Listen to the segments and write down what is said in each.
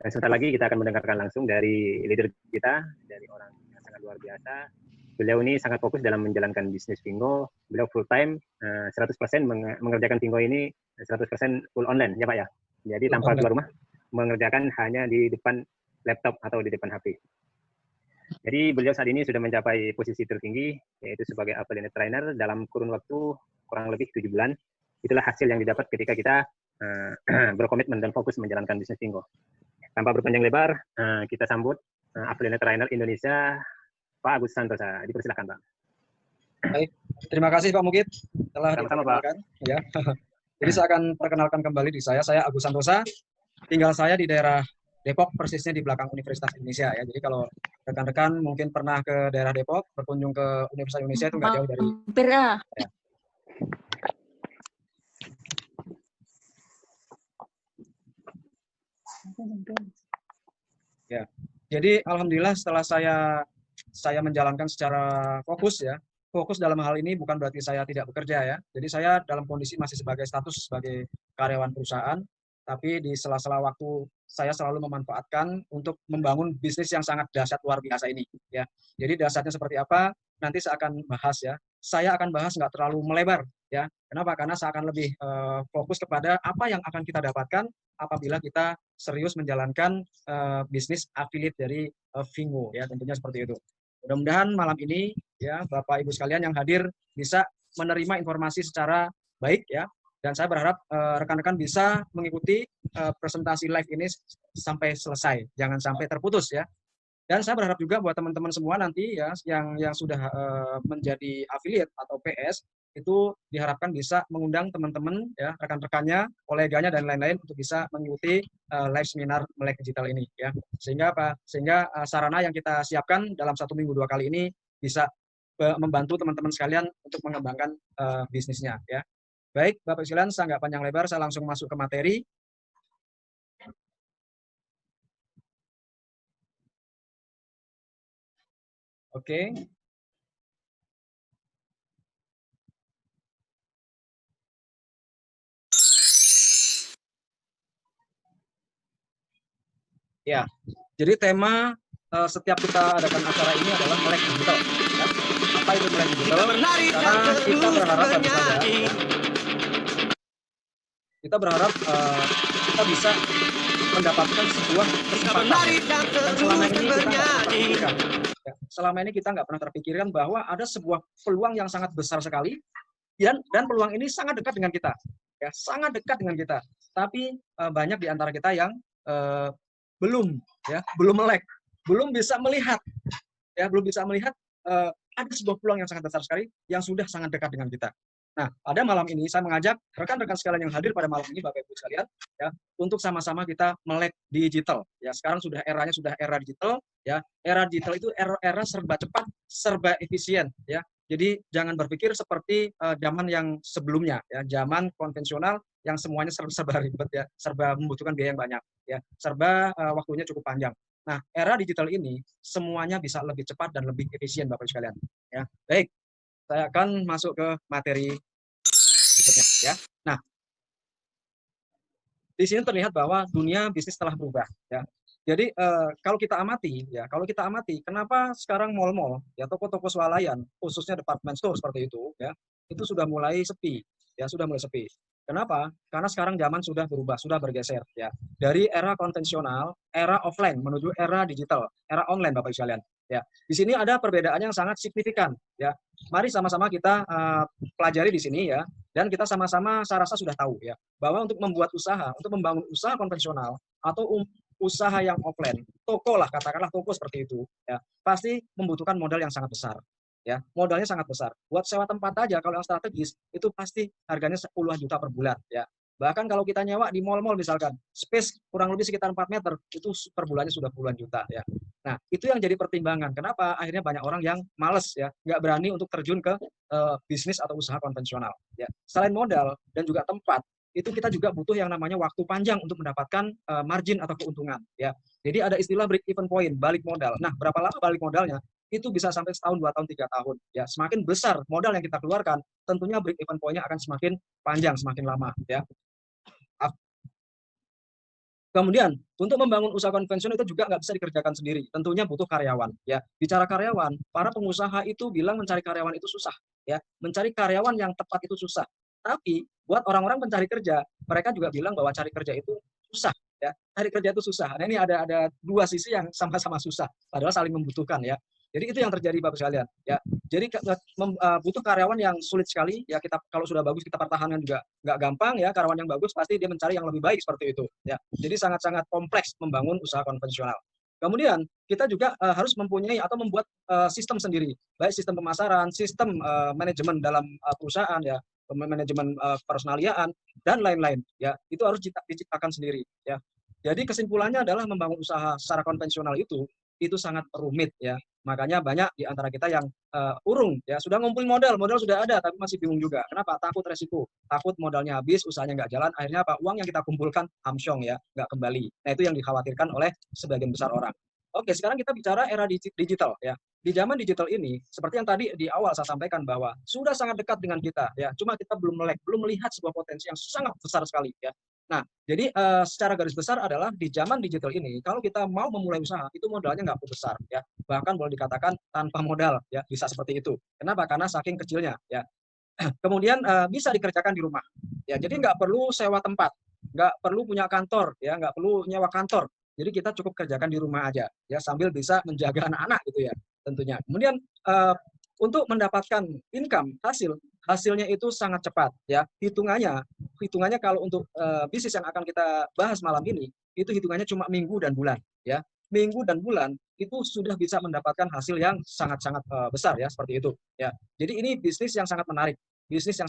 Dan sebentar lagi kita akan mendengarkan langsung dari leader kita, dari orang yang sangat luar biasa. Beliau ini sangat fokus dalam menjalankan bisnis Vingo. Beliau full time, 100% mengerjakan Vingo ini 100% full online, ya Pak ya. Jadi tanpa keluar rumah, mengerjakan hanya di depan laptop atau di depan HP. Jadi beliau saat ini sudah mencapai posisi tertinggi, yaitu sebagai affiliate trainer dalam kurun waktu kurang lebih 7 bulan. Itulah hasil yang didapat ketika kita berkomitmen dan fokus menjalankan bisnis Vingo. Tanpa berpanjang lebar, kita sambut affiliate trainer Indonesia, Pak Agus Santosa. Dipersilakan, Pak. Baik, terima kasih Pak Mukit telah diperkenalkan. Ya. Jadi saya akan perkenalkan kembali di saya Agus Santosa. Tinggal saya di daerah Depok, persisnya di belakang Universitas Indonesia ya. Jadi kalau rekan-rekan mungkin pernah ke daerah Depok, berkunjung ke Universitas Indonesia itu nggak jauh dari. Ya. Jadi alhamdulillah setelah saya menjalankan secara fokus ya. Fokus dalam hal ini bukan berarti saya tidak bekerja ya. Jadi saya dalam kondisi masih sebagai status sebagai karyawan perusahaan, tapi di sela-sela waktu saya selalu memanfaatkan untuk membangun bisnis yang sangat dahsyat luar biasa ini ya. Jadi dahsyatnya seperti apa? Nanti saya akan bahas ya. Saya akan bahas nggak terlalu melebar ya. Kenapa? Karena saya akan lebih fokus kepada apa yang akan kita dapatkan apabila kita serius menjalankan bisnis affiliate dari Vingo ya, tentunya seperti itu. Mudah-mudahan malam ini ya Bapak Ibu sekalian yang hadir bisa menerima informasi secara baik ya, dan saya berharap rekan-rekan bisa mengikuti presentasi live ini sampai selesai, jangan sampai terputus ya. Dan saya berharap juga buat teman-teman semua nanti ya yang sudah menjadi affiliate atau PS itu diharapkan bisa mengundang teman-teman ya, rekan-rekannya, koleganya dan lain-lain untuk bisa mengikuti live seminar Melek Digital ini ya. Sehingga sarana yang kita siapkan dalam 1 minggu 2 kali ini bisa membantu teman-teman sekalian untuk mengembangkan bisnisnya ya. Baik, Bapak sekalian, saya nggak panjang lebar, saya langsung masuk ke materi. Oke. Ya, jadi tema setiap kita adakan acara ini adalah Melek Digital. Ya. Apa itu Melek Digital? Karena kita berharap ya, kita berharap kita bisa mendapatkan sebuah kesempatan. Dan selama ini kita nggak pernah terpikirkan bahwa ada sebuah peluang yang sangat besar sekali, dan peluang ini sangat dekat dengan kita, ya sangat dekat dengan kita. Tapi banyak di antara kita yang belum melek, belum bisa melihat, ya belum bisa melihat ada sebuah peluang yang sangat besar sekali yang sudah sangat dekat dengan kita. Nah, pada malam ini saya mengajak rekan-rekan sekalian yang hadir pada malam ini, Bapak Ibu sekalian, ya, untuk sama-sama kita melek digital. Ya, sekarang sudah eranya sudah era digital, ya. Era digital itu era serba cepat, serba efisien, ya. Jadi jangan berpikir seperti zaman yang sebelumnya, ya, zaman konvensional yang semuanya serba ribet, ya, serba membutuhkan biaya yang banyak, ya, serba waktunya cukup panjang. Nah, era digital ini semuanya bisa lebih cepat dan lebih efisien, Bapak Ibu sekalian. Ya, baik. Saya akan masuk ke materi berikutnya ya. Nah, di sini terlihat bahwa dunia bisnis telah berubah ya. Jadi kalau kita amati, kenapa sekarang mal-mal ya, toko-toko swalayan, khususnya department store seperti itu ya, itu sudah mulai sepi ya, sudah mulai sepi. Kenapa? Karena sekarang zaman sudah berubah, sudah bergeser ya. Dari era konvensional, era offline menuju era digital, era online Bapak sekalian. Ya, di sini ada perbedaan yang sangat signifikan ya. Mari sama-sama kita pelajari di sini ya, dan kita sama-sama saya rasa sudah tahu ya, bahwa untuk membuat usaha, untuk membangun usaha konvensional atau usaha yang offline, toko lah, katakanlah toko seperti itu ya, pasti membutuhkan modal yang sangat besar. Ya, modalnya sangat besar. Buat sewa tempat aja kalau yang strategis itu pasti harganya puluhan juta per bulan ya. Bahkan kalau kita nyewa di mal-mal misalkan, space kurang lebih sekitar 4 meter, itu per bulannya sudah puluhan juta ya. Nah, itu yang jadi pertimbangan. Kenapa akhirnya banyak orang yang males ya, nggak berani untuk terjun ke bisnis atau usaha konvensional. Ya. Selain modal dan juga tempat, itu kita juga butuh yang namanya waktu panjang untuk mendapatkan margin atau keuntungan. Ya. Jadi ada istilah break even point, balik modal. Nah, berapa lama balik modalnya? Itu bisa sampai setahun, 2 tahun, 3 tahun. Ya, semakin besar modal yang kita keluarkan, tentunya break even point-nya akan semakin panjang, semakin lama. Ya. Kemudian untuk membangun usaha konvensional itu juga nggak bisa dikerjakan sendiri, tentunya butuh karyawan. Ya, bicara karyawan, para pengusaha itu bilang mencari karyawan itu susah, ya, mencari karyawan yang tepat itu susah. Tapi buat orang-orang pencari kerja, mereka juga bilang bahwa cari kerja itu susah, ya, cari kerja itu susah. Nah ini ada dua sisi yang sama-sama susah, padahal saling membutuhkan ya. Jadi itu yang terjadi Bapak sekalian, ya. Jadi butuh karyawan yang sulit sekali, ya kita kalau sudah bagus kita pertahankan juga nggak gampang ya, karyawan yang bagus pasti dia mencari yang lebih baik seperti itu, ya. Jadi sangat-sangat kompleks membangun usaha konvensional. Kemudian kita juga harus mempunyai atau membuat sistem sendiri, baik sistem pemasaran, sistem manajemen dalam perusahaan ya, manajemen personaliaan dan lain-lain ya. Itu harus diciptakan sendiri ya. Jadi kesimpulannya adalah membangun usaha secara konvensional itu sangat rumit ya. Makanya banyak di antara kita yang urung ya, sudah ngumpulin modal sudah ada tapi masih bingung juga. Kenapa? Takut resiko, takut modalnya habis, usahanya nggak jalan, akhirnya apa? Uang yang kita kumpulkan amsyong ya, nggak kembali. Nah itu yang dikhawatirkan oleh sebagian besar orang. Oke, sekarang kita bicara era digital ya. Di zaman digital ini, seperti yang tadi di awal saya sampaikan bahwa sudah sangat dekat dengan kita ya. Cuma kita belum melihat sebuah potensi yang sangat besar sekali ya. Nah, jadi secara garis besar adalah di zaman digital ini, kalau kita mau memulai usaha, itu modalnya nggak perlu besar ya. Bahkan boleh dikatakan tanpa modal ya, bisa seperti itu. Kenapa? Karena saking kecilnya ya. Kemudian bisa dikerjakan di rumah. Ya, jadi nggak perlu sewa tempat, nggak perlu punya kantor, ya, nggak perlu nyewa kantor. Jadi kita cukup kerjakan di rumah aja, ya, sambil bisa menjaga anak-anak gitu ya, tentunya. Kemudian untuk mendapatkan income hasilnya itu sangat cepat, ya. Hitungannya kalau untuk bisnis yang akan kita bahas malam ini, itu hitungannya cuma minggu dan bulan, ya. Minggu dan bulan itu sudah bisa mendapatkan hasil yang sangat-sangat besar ya, seperti itu ya. Jadi ini bisnis yang sangat menarik, bisnis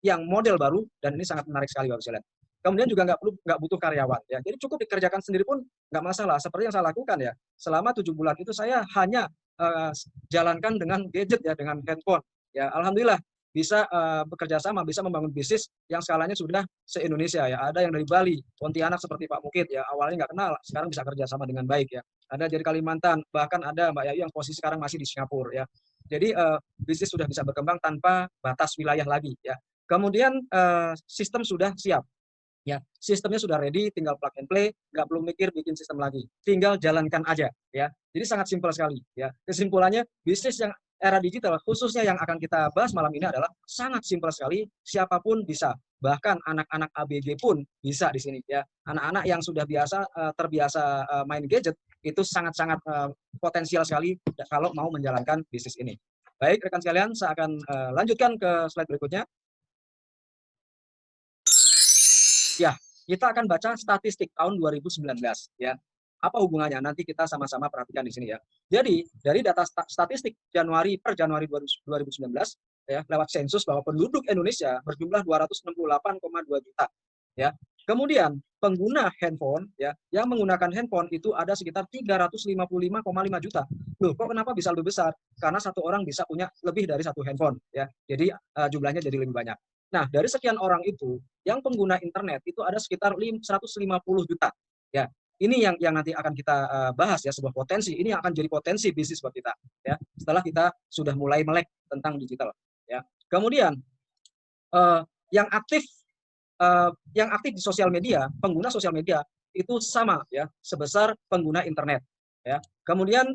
yang model baru dan ini sangat menarik sekali Bapak sekalian. Kemudian juga nggak butuh karyawan ya. Jadi cukup dikerjakan sendiri pun nggak masalah. Seperti yang saya lakukan ya. Selama 7 bulan itu saya hanya jalankan dengan gadget ya, dengan handphone. Ya, alhamdulillah bisa bekerja sama, bisa membangun bisnis yang skalanya sudah se-Indonesia ya. Ada yang dari Bali, Pontianak seperti Pak Mukit ya, awalnya nggak kenal, sekarang bisa kerja sama dengan baik ya. Ada dari Kalimantan, bahkan ada Mbak Yayu yang posisi sekarang masih di Singapura ya. Jadi bisnis sudah bisa berkembang tanpa batas wilayah lagi ya. Kemudian sistem sudah siap. Ya, sistemnya sudah ready, tinggal plug and play, nggak perlu mikir bikin sistem lagi, tinggal jalankan aja, ya. Jadi sangat simpel sekali, ya. Kesimpulannya, bisnis yang era digital, khususnya yang akan kita bahas malam ini adalah sangat simpel sekali, siapapun bisa, bahkan anak-anak ABG pun bisa di sini, ya. Anak-anak yang sudah terbiasa main gadget itu sangat-sangat potensial sekali kalau mau menjalankan bisnis ini. Baik, rekan sekalian, saya akan lanjutkan ke slide berikutnya. Ya, kita akan baca statistik tahun 2019 ya. Apa hubungannya? Nanti kita sama-sama perhatikan di sini ya. Jadi, dari data statistik per Januari 2019 ya, lewat sensus bahwa penduduk Indonesia berjumlah 268,2 juta ya. Kemudian pengguna handphone ya, yang menggunakan handphone itu ada sekitar 355,5 juta. Loh, kok kenapa bisa lebih besar? Karena satu orang bisa punya lebih dari satu handphone ya. Jadi jumlahnya jadi lebih banyak. Nah, dari sekian orang itu, yang pengguna internet itu ada sekitar 150 juta. Ya, ini yang nanti akan kita bahas ya, sebuah potensi. Ini yang akan jadi potensi bisnis buat kita. Ya, setelah kita sudah mulai melek tentang digital. Ya, kemudian yang aktif di sosial media, pengguna sosial media itu sama ya, sebesar pengguna internet. Ya, kemudian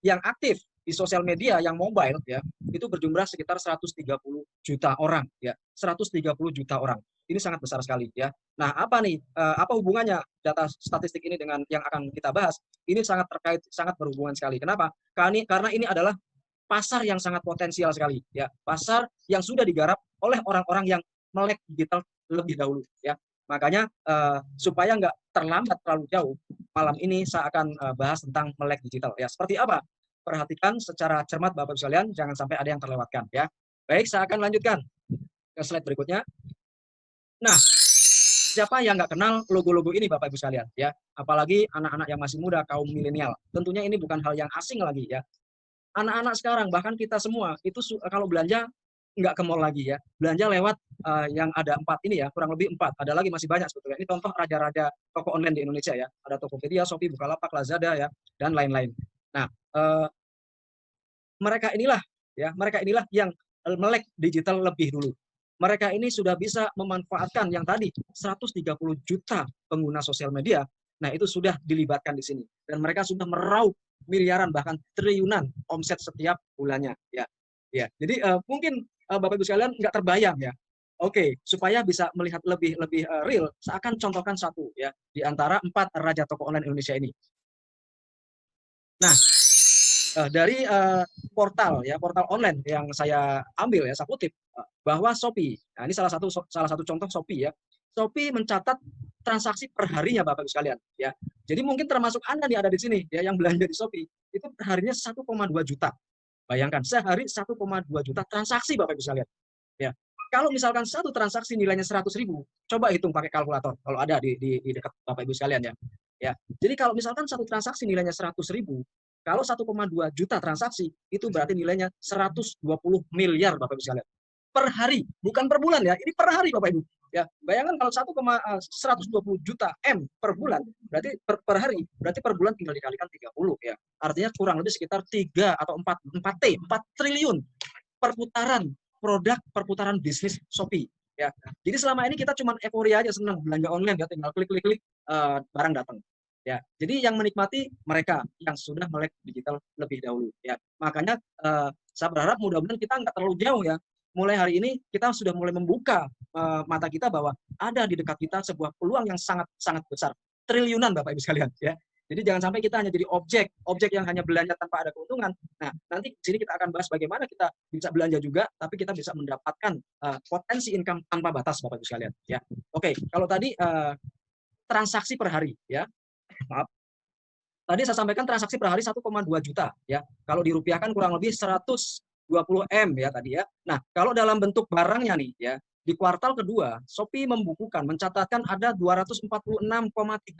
yang aktif di sosial media yang mobile ya itu berjumlah sekitar 130 juta orang ya, 130 juta orang. Ini sangat besar sekali ya. Nah, apa nih apa hubungannya data statistik ini dengan yang akan kita bahas? Ini sangat terkait, sangat berhubungan sekali. Kenapa? Karena ini adalah pasar yang sangat potensial sekali ya. Pasar yang sudah digarap oleh orang-orang yang melek digital lebih dahulu ya. Makanya supaya nggak terlambat terlalu jauh, malam ini saya akan bahas tentang melek digital ya. Seperti apa? Perhatikan secara cermat Bapak Ibu sekalian, jangan sampai ada yang terlewatkan ya. Baik, saya akan lanjutkan ke slide berikutnya. Nah, siapa yang nggak kenal logo-logo ini Bapak Ibu sekalian ya? Apalagi anak-anak yang masih muda, kaum milenial. Tentunya ini bukan hal yang asing lagi ya. Anak-anak sekarang, bahkan kita semua itu kalau belanja nggak ke mall lagi ya. Belanja lewat yang ada 4 ini ya, kurang lebih 4. Ada lagi masih banyak sebetulnya. Ini contoh raja-raja toko online di Indonesia ya. Ada Tokopedia, Shopee, Bukalapak, Lazada ya, dan lain-lain. Nah, mereka inilah yang melek digital lebih dulu. mereka ini sudah bisa memanfaatkan yang tadi 130 juta pengguna sosial media. Nah, itu sudah dilibatkan di sini dan mereka sudah meraup miliaran bahkan triliunan omset setiap bulannya ya. Ya, jadi mungkin Bapak Ibu sekalian nggak terbayang ya. Oke, supaya bisa melihat lebih real, saya akan contohkan satu ya di antara 4 raja toko online Indonesia ini. Nah, dari portal online yang saya ambil ya, saya kutip bahwa Shopee. Nah, ini salah satu contoh Shopee ya. Shopee mencatat transaksi per harinya Bapak Ibu sekalian ya. Jadi mungkin termasuk Anda nih ada di sini ya yang belanja di Shopee, itu perharinya 1,2 juta. Bayangkan sehari 1,2 juta transaksi Bapak Ibu sekalian. Ya. Kalau misalkan satu transaksi nilainya 100.000, coba hitung pakai kalkulator kalau ada di dekat Bapak Ibu sekalian ya. Ya. Jadi kalau misalkan satu transaksi nilainya 100.000, kalau 1,2 juta transaksi itu berarti nilainya 120 miliar Bapak Ibu sekalian. Per hari, bukan per bulan ya. Ini per hari Bapak Ibu. Ya, bayangkan kalau 120 juta M per bulan, berarti per hari, berarti per bulan tinggal dikalikan 30 ya. Artinya kurang lebih sekitar 3 atau 4 triliun perputaran produk, perputaran bisnis Shopee ya. Jadi selama ini kita cuma euforia aja, senang belanja online ya, tinggal klik barang datang. Ya, jadi yang menikmati mereka yang sudah melek digital lebih dahulu ya. Makanya saya berharap mudah-mudahan kita nggak terlalu jauh ya. Mulai hari ini kita sudah mulai membuka mata kita bahwa ada di dekat kita sebuah peluang yang sangat besar, triliunan Bapak Ibu sekalian ya. Jadi jangan sampai kita hanya jadi objek yang hanya belanja tanpa ada keuntungan. Nah, nanti di sini kita akan bahas bagaimana kita bisa belanja juga, tapi kita bisa mendapatkan potensi income tanpa batas Bapak Ibu sekalian ya. Oke, kalau tadi transaksi per hari ya. Maaf. Tadi saya sampaikan transaksi per hari 1,2 juta ya. Kalau dirupiahkan kurang lebih 120 M ya tadi ya. Nah, kalau dalam bentuk barangnya nih ya, di kuartal kedua Shopee mencatatkan ada 246,3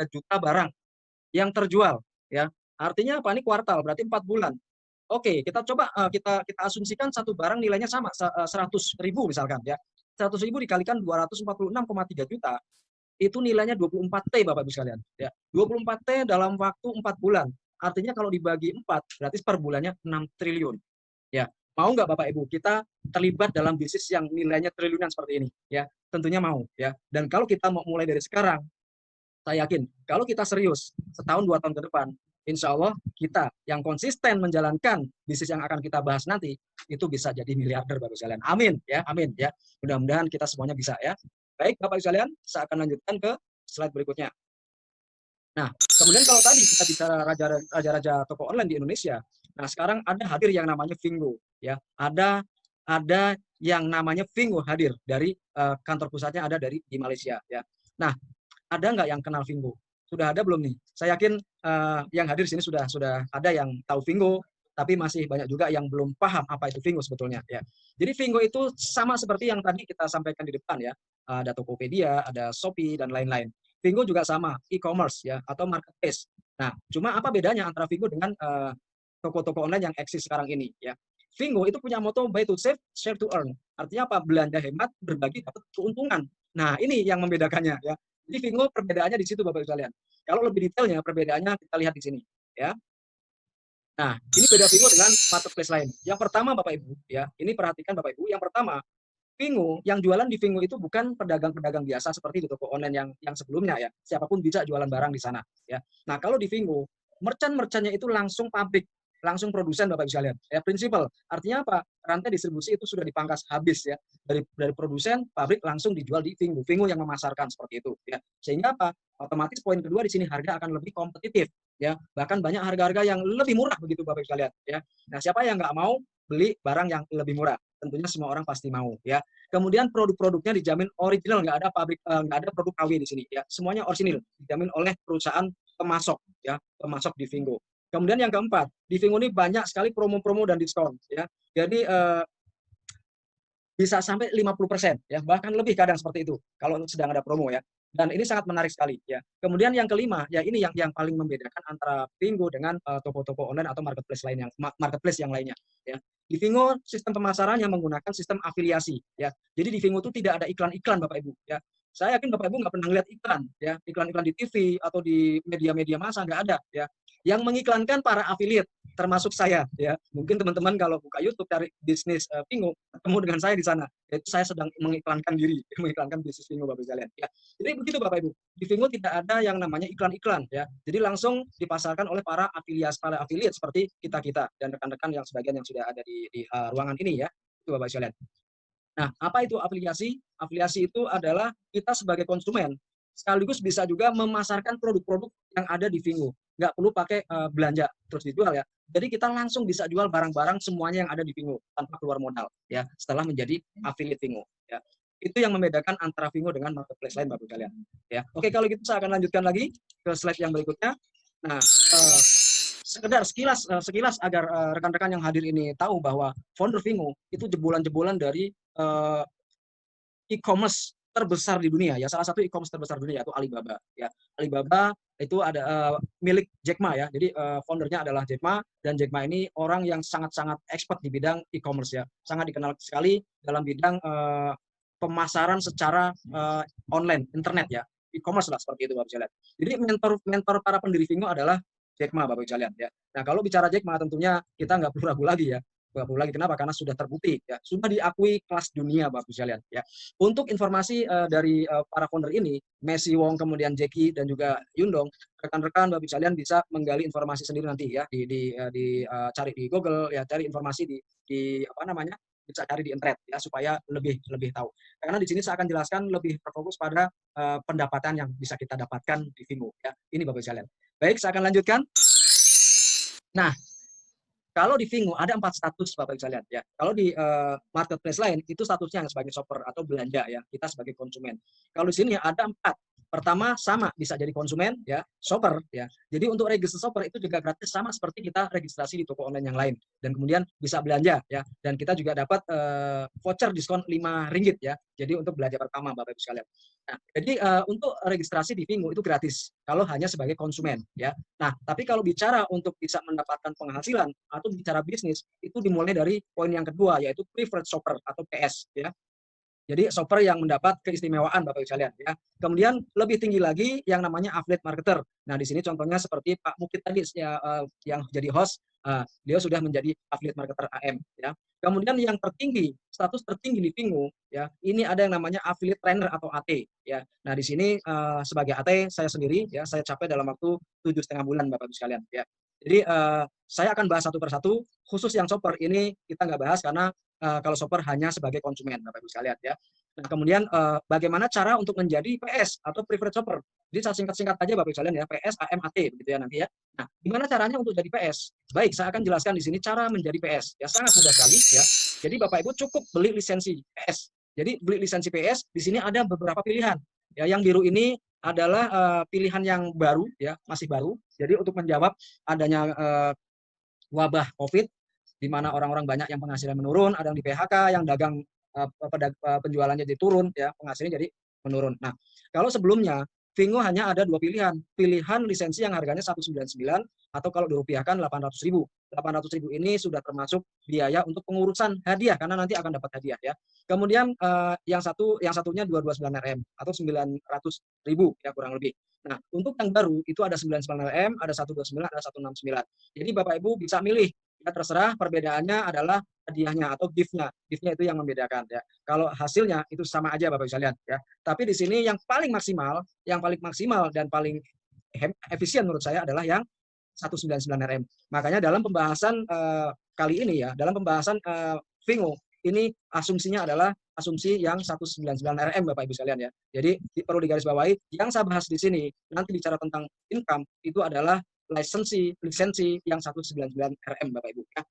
juta barang yang terjual ya. Artinya apa? Ini kuartal berarti 4 bulan. Oke, kita coba kita asumsikan satu barang nilainya sama 100.000 misalkan ya. 100.000 dikalikan 246,3 juta itu nilainya 24T Bapak Ibu sekalian ya. 24T dalam waktu 4 bulan. Artinya kalau dibagi 4 berarti per bulannya 6 triliun. Ya. Mau nggak Bapak Ibu kita terlibat dalam bisnis yang nilainya triliunan seperti ini ya? Tentunya mau ya. Dan kalau kita mau mulai dari sekarang, saya yakin kalau kita serius setahun 2 tahun ke depan, insya Allah kita yang konsisten menjalankan bisnis yang akan kita bahas nanti itu bisa jadi miliarder Bapak sekalian. Amin ya, amin ya. Mudah-mudahan kita semuanya bisa ya. Baik Bapak sekalian, saya akan lanjutkan ke slide berikutnya. Nah, kemudian kalau tadi kita bicara raja-raja toko online di Indonesia, nah sekarang ada hadir yang namanya Vingo ya. Ada yang namanya Vingo hadir dari kantor pusatnya ada di Malaysia ya. Nah, ada nggak yang kenal Vingo? Sudah ada belum nih? Saya yakin yang hadir di sini sudah ada yang tahu Vingo, tapi masih banyak juga yang belum paham apa itu Vingo sebetulnya ya. Jadi Vingo itu sama seperti yang tadi kita sampaikan di depan ya. Ada Tokopedia, ada Shopee dan lain-lain. Vingo juga sama, e-commerce ya atau marketplace. Nah, cuma apa bedanya antara Vingo dengan toko-toko online yang eksis sekarang ini ya. Vingo itu punya moto buy to save, share to earn. Artinya apa? Belanja hemat, berbagi dapat keuntungan. Nah, ini yang membedakannya ya. Jadi Vingo perbedaannya di situ Bapak Ibu sekalian. Kalau lebih detailnya perbedaannya kita lihat di sini ya. Nah, ini beda Vingo dengan marketplace lain. Yang pertama Bapak Ibu ya, ini perhatikan Bapak Ibu, yang pertama Vingo, yang jualan di Vingo itu bukan pedagang-pedagang biasa seperti di toko online yang sebelumnya ya. Siapapun bisa jualan barang di sana ya. Nah, kalau di Vingo, merchant-merchantnya itu langsung pabrik, langsung produsen Bapak Ibu sekalian. Ya, prinsipal. Artinya apa? Rantai distribusi itu sudah dipangkas habis ya. Dari produsen, pabrik langsung dijual di Vingo. Vingo yang memasarkan seperti itu ya. Sehingga apa? Otomatis poin kedua di sini harga akan lebih kompetitif ya. Bahkan banyak harga-harga yang lebih murah begitu Bapak Ibu sekalian ya. Nah, siapa yang nggak mau beli barang yang lebih murah? Tentunya semua orang pasti mau ya. Kemudian produk-produknya dijamin original, nggak ada pabrik, nggak ada produk KW di sini ya. Semuanya orisinil, dijamin oleh perusahaan pemasok ya, pemasok di Vingo. Kemudian yang keempat, di Vingo ini banyak sekali promo-promo dan diskon ya. Jadi bisa sampai 50% ya, bahkan lebih kadang seperti itu kalau sedang ada promo ya. Dan ini sangat menarik sekali ya. Kemudian yang kelima, ya ini yang paling membedakan antara Vingo dengan toko-toko online atau marketplace yang lainnya ya. Di Vingo sistem pemasarannya menggunakan sistem afiliasi ya. Jadi di Vingo itu tidak ada iklan-iklan Bapak Ibu ya. Saya yakin Bapak Ibu nggak pernah lihat iklan ya, iklan-iklan di TV atau di media-media massa nggak ada ya. yang mengiklankan para affiliate, termasuk saya ya. Mungkin teman-teman kalau buka YouTube cari bisnis Vingo, ketemu dengan saya di sana. Yaitu saya sedang mengiklankan diri, mengiklankan bisnis Vingo Bapak sekalian ya. Jadi begitu Bapak Ibu. Di Vingo tidak ada yang namanya iklan-iklan ya. Jadi langsung dipasarkan oleh para affiliate seperti kita-kita dan rekan-rekan yang sebagian yang sudah ada di ruangan ini ya. Itu Bapak sekalian. Nah, apa itu afiliasi? Afiliasi itu adalah kita sebagai konsumen sekaligus bisa juga memasarkan produk-produk yang ada di Vingo. Nggak perlu pakai belanja terus dijual ya. Jadi kita langsung bisa jual barang-barang semuanya yang ada di Vingo tanpa keluar modal ya. Setelah menjadi affiliate Vingo ya. Itu yang membedakan antara Vingo dengan marketplace lain Bapak kalian ya. Oke, kalau gitu saya akan lanjutkan lagi ke slide yang berikutnya. Nah, sekedar sekilas agar rekan-rekan yang hadir ini tahu bahwa founder Vingo itu jebolan-jebolan dari e-commerce terbesar di dunia ya, salah satu e-commerce terbesar di dunia yaitu Alibaba ya. Alibaba itu ada milik Jack Ma ya. Jadi foundernya adalah Jack Ma, dan Jack Ma ini orang yang sangat-sangat expert di bidang e-commerce ya. Sangat dikenal sekali dalam bidang pemasaran secara online, internet ya. E-commerce lah seperti itu Bapak sekalian. Jadi mentor para pendiri Vingo adalah Jack Ma Bapak sekalian ya. Nah, kalau bicara Jack Ma tentunya kita nggak perlu ragu lagi ya. Nggak perlu lagi, kenapa? Karena sudah terbukti ya, sudah diakui kelas dunia Bapak sekalian ya. Untuk informasi dari para founder ini, Messi Wong, kemudian Jackie dan juga Yundong, rekan-rekan Bapak sekalian bisa menggali informasi sendiri nanti ya, cari di Google ya, cari informasi di apa namanya, bisa cari di internet ya, supaya lebih tahu. Karena di sini saya akan jelaskan lebih terfokus pada pendapatan yang bisa kita dapatkan di Vingo ya. Ini Bapak sekalian. Baik, saya akan lanjutkan. Nah, kalau di Vingo ada 4 status Bapak Ibu sekalian ya. Kalau di marketplace lain itu statusnya yang sebagai shopper atau belanja ya, kita sebagai konsumen. Kalau di sini ada 4. Pertama sama bisa jadi konsumen ya, shopper ya. Jadi untuk register shopper itu juga gratis sama seperti kita registrasi di toko online yang lain, dan kemudian bisa belanja ya. Dan kita juga dapat voucher diskon Rp5 ya. Jadi untuk belanja pertama Bapak Ibu sekalian. Nah, jadi untuk registrasi di Vingo itu gratis kalau hanya sebagai konsumen ya. Nah, tapi kalau bicara untuk bisa mendapatkan penghasilan atau bicara bisnis, itu dimulai dari poin yang kedua, yaitu preferred shopper atau PS ya. Jadi shopper yang mendapat keistimewaan Bapak Ibu sekalian ya. Kemudian lebih tinggi lagi yang namanya affiliate marketer. Nah, di sini contohnya seperti Pak Mukit tadi ya, yang jadi host, dia sudah menjadi affiliate marketer AM ya. Kemudian yang tertinggi, status tertinggi di Vingo ya, ini ada yang namanya affiliate trainer atau AT ya. Nah, di sini sebagai AT saya sendiri ya, saya capai dalam waktu 7,5 bulan Bapak Ibu sekalian ya. Jadi saya akan bahas satu persatu. Khusus yang shopper ini kita nggak bahas karena kalau shopper hanya sebagai konsumen Bapak Ibu sekalian ya. Nah, kemudian bagaimana cara untuk menjadi PS atau preferred shopper? Jadi saya singkat-singkat aja Bapak Ibu sekalian ya, PS AMAT begitu ya nanti ya. Nah, gimana caranya untuk jadi PS? Baik, saya akan jelaskan di sini cara menjadi PS. Ya, sangat mudah sekali ya. Jadi Bapak Ibu cukup beli lisensi PS. Jadi beli lisensi PS, di sini ada beberapa pilihan. Ya, yang biru ini adalah pilihan yang baru ya, masih baru. Jadi untuk menjawab adanya wabah COVID, di mana orang-orang banyak yang penghasilan menurun, ada yang di PHK, yang dagang penjualannya jadi turun, ya penghasilannya jadi menurun. Nah, kalau sebelumnya Vingo hanya ada 2 pilihan, pilihan lisensi yang harganya 199 atau kalau dirupiahkan 800.000. 800.000 ini sudah termasuk biaya untuk pengurusan hadiah karena nanti akan dapat hadiah ya. Kemudian yang satunya 229 RM atau 900.000 ya kurang lebih. Nah, untuk yang baru itu ada 99 RM, ada 129, ada 169. Jadi Bapak Ibu bisa milih. Ya, terserah, perbedaannya adalah hadiahnya atau gift-nya. Gift-nya itu yang membedakan ya. Kalau hasilnya itu sama aja Bapak Ibu sekalian ya. Tapi di sini yang paling maksimal dan paling efisien menurut saya adalah yang 199 RM. Makanya dalam pembahasan kali ini ya, dalam pembahasan Vingo ini asumsinya adalah asumsi yang 199 RM Bapak Ibu sekalian ya. Jadi perlu digarisbawahi, yang saya bahas di sini nanti bicara tentang income itu adalah lisensi yang 199 RM Bapak Ibu ya,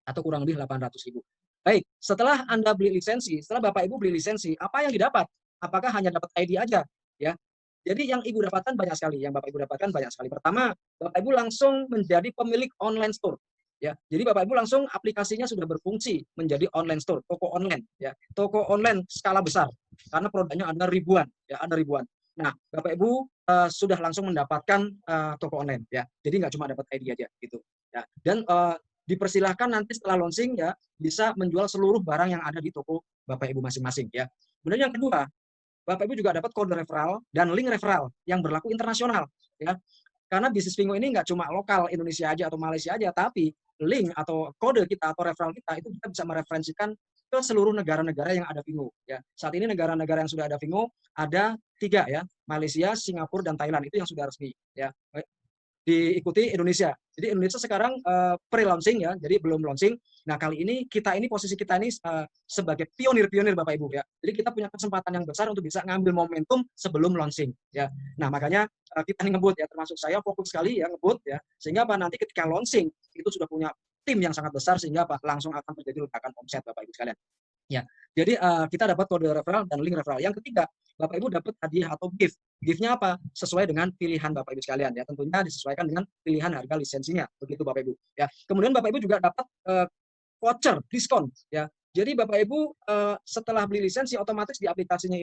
atau kurang lebih 800.000. Baik, setelah Anda beli lisensi, setelah Bapak Ibu beli lisensi, apa yang didapat? Apakah hanya dapat ID aja ya? Jadi yang Ibu dapatkan banyak sekali, yang Bapak Ibu dapatkan banyak sekali. Pertama, Bapak Ibu langsung menjadi pemilik online store. Ya, jadi Bapak Ibu langsung aplikasinya sudah berfungsi menjadi online store, toko online ya. Toko online skala besar karena produknya ada ribuan ya, ada ribuan. Nah, Bapak Ibu sudah langsung mendapatkan toko online ya. Jadi nggak cuma dapat ID aja gitu. Ya. Dan dipersilahkan nanti setelah launching ya bisa menjual seluruh barang yang ada di toko Bapak Ibu masing-masing ya. Kemudian yang kedua, Bapak Ibu juga dapat kode referral dan link referral yang berlaku internasional ya. Karena bisnis Vingo ini nggak cuma lokal Indonesia aja atau Malaysia aja, tapi link atau kode kita atau referral kita itu kita bisa mereferensikan ke seluruh negara-negara yang ada Vingo. Ya, saat ini negara-negara yang sudah ada Vingo ada 3 ya, Malaysia, Singapura, dan Thailand itu yang sudah resmi. Ya, diikuti Indonesia. Jadi Indonesia sekarang pre-launching ya, jadi belum launching. Nah kali ini posisi kita ini sebagai pionir Bapak Ibu ya. Jadi kita punya kesempatan yang besar untuk bisa ngambil momentum sebelum launching ya. Nah makanya kita ngebut ya, termasuk saya fokus sekali ya ngebut ya. Sehingga apa nanti ketika launching itu sudah punya tim yang sangat besar sehingga apa langsung akan terjadi ledakan omset Bapak Ibu sekalian. Ya, jadi kita dapat kode referral dan link referral. Yang ketiga, Bapak Ibu dapat hadiah atau gift. Gift-nya apa? Sesuai dengan pilihan Bapak Ibu sekalian ya. Tentunya disesuaikan dengan pilihan harga lisensinya. Begitu Bapak Ibu. Ya. Kemudian Bapak Ibu juga dapat voucher diskon ya. Jadi Bapak Ibu setelah beli lisensi otomatis di aplikasinya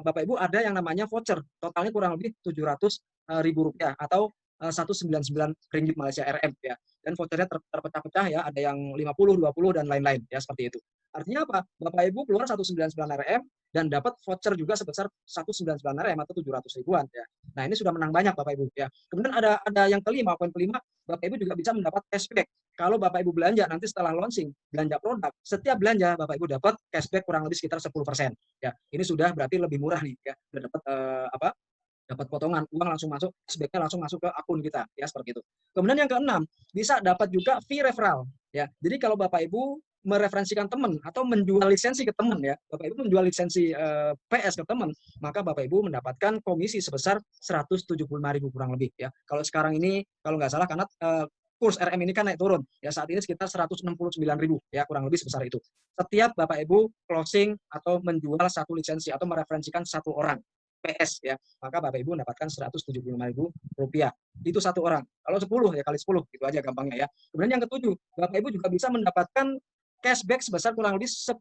Bapak Ibu ada yang namanya voucher. Totalnya kurang lebih Rp700.000 atau 199 ringgit Malaysia RM ya. Dan vouchernya terpecah-pecah ya, ada yang 50, 20 dan lain-lain ya seperti itu. Artinya apa? Bapak Ibu keluar 199 RM dan dapat voucher juga sebesar 199 RM atau 700 ribuan ya. Nah, ini sudah menang banyak Bapak Ibu ya. Kemudian ada yang kelima, poin kelima, Bapak Ibu juga bisa mendapat cashback. Kalau Bapak Ibu belanja nanti setelah launching, belanja produk, setiap belanja Bapak Ibu dapat cashback kurang lebih sekitar 10%. Ya, ini sudah berarti lebih murah nih ya. Sudah dapat dapat potongan uang langsung masuk, cashback-nya langsung masuk ke akun kita ya seperti itu. Kemudian yang keenam, bisa dapat juga fee referral ya. Jadi kalau Bapak Ibu mereferensikan teman atau menjual lisensi ke teman ya, Bapak Ibu menjual lisensi PS ke teman, maka Bapak Ibu mendapatkan komisi sebesar 175.000 kurang lebih ya. Kalau sekarang ini kalau nggak salah karena kurs RM ini kan naik turun ya, saat ini sekitar 169.000 ya kurang lebih sebesar itu. Setiap Bapak Ibu closing atau menjual satu lisensi atau mereferensikan satu orang PS ya, maka Bapak Ibu mendapatkan Rp175.000. Itu satu orang. Kalau 10 ya kali 10 gitu aja gampangnya ya. Kemudian yang ketujuh, Bapak Ibu juga bisa mendapatkan cashback sebesar kurang lebih 10%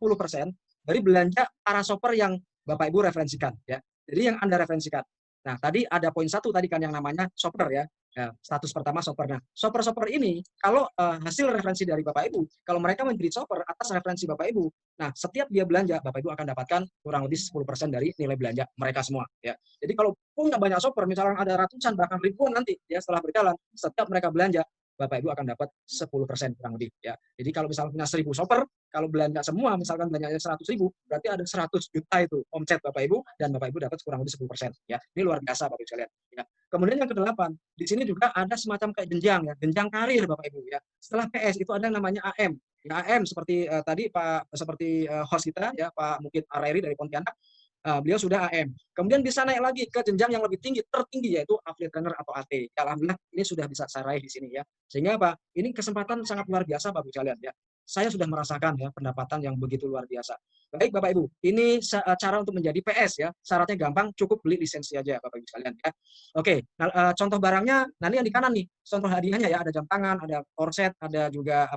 dari belanja para shopper yang Bapak Ibu referensikan ya. Jadi yang Anda referensikan. Nah, tadi ada poin 1 tadi kan yang namanya shopper ya. Ya, status pertama shopper. Nah, shopper-shopper ini kalau hasil referensi dari Bapak Ibu, kalau mereka menjadi shopper atas referensi Bapak Ibu, nah setiap dia belanja, Bapak Ibu akan dapatkan kurang lebih 10% dari nilai belanja mereka semua. Ya. Jadi kalau punya banyak shopper, misalnya ada ratusan bahkan ribuan nanti ya setelah berjalan, setiap mereka belanja, Bapak Ibu akan dapat 10% kurang lebih. Ya. Jadi kalau misalnya punya 1.000 shopper, kalau belanja semua, misalkan belanjanya 100.000, berarti ada 100 juta itu omset Bapak Ibu, dan Bapak Ibu dapat kurang lebih 10%. Ya. Ini luar biasa Bapak Ibu sekalian. Ya. Kemudian yang ke-8, di sini juga ada semacam kayak jenjang ya, jenjang karir Bapak Ibu ya. Setelah PS itu ada yang namanya AM. Ya, AM seperti tadi Pak seperti host kita ya, Pak mungkin Arairi dari Pontianak. Beliau sudah AM. Kemudian bisa naik lagi ke jenjang yang lebih tinggi, tertinggi yaitu affiliate trainer atau AT. Ya, alhamdulillah ini sudah bisa saya raih di sini ya. Sehingga apa? Ini kesempatan sangat luar biasa Bapak Ibu sekalian ya. Saya sudah merasakan ya pendapatan yang begitu luar biasa. Baik Bapak Ibu, ini cara untuk menjadi PS ya. Syaratnya gampang, cukup beli lisensi aja Bapak Ibu sekalian ya. Oke, nah, contoh barangnya, nanti yang di kanan nih, contoh hadiahnya ya, ada jam tangan, ada korset, ada juga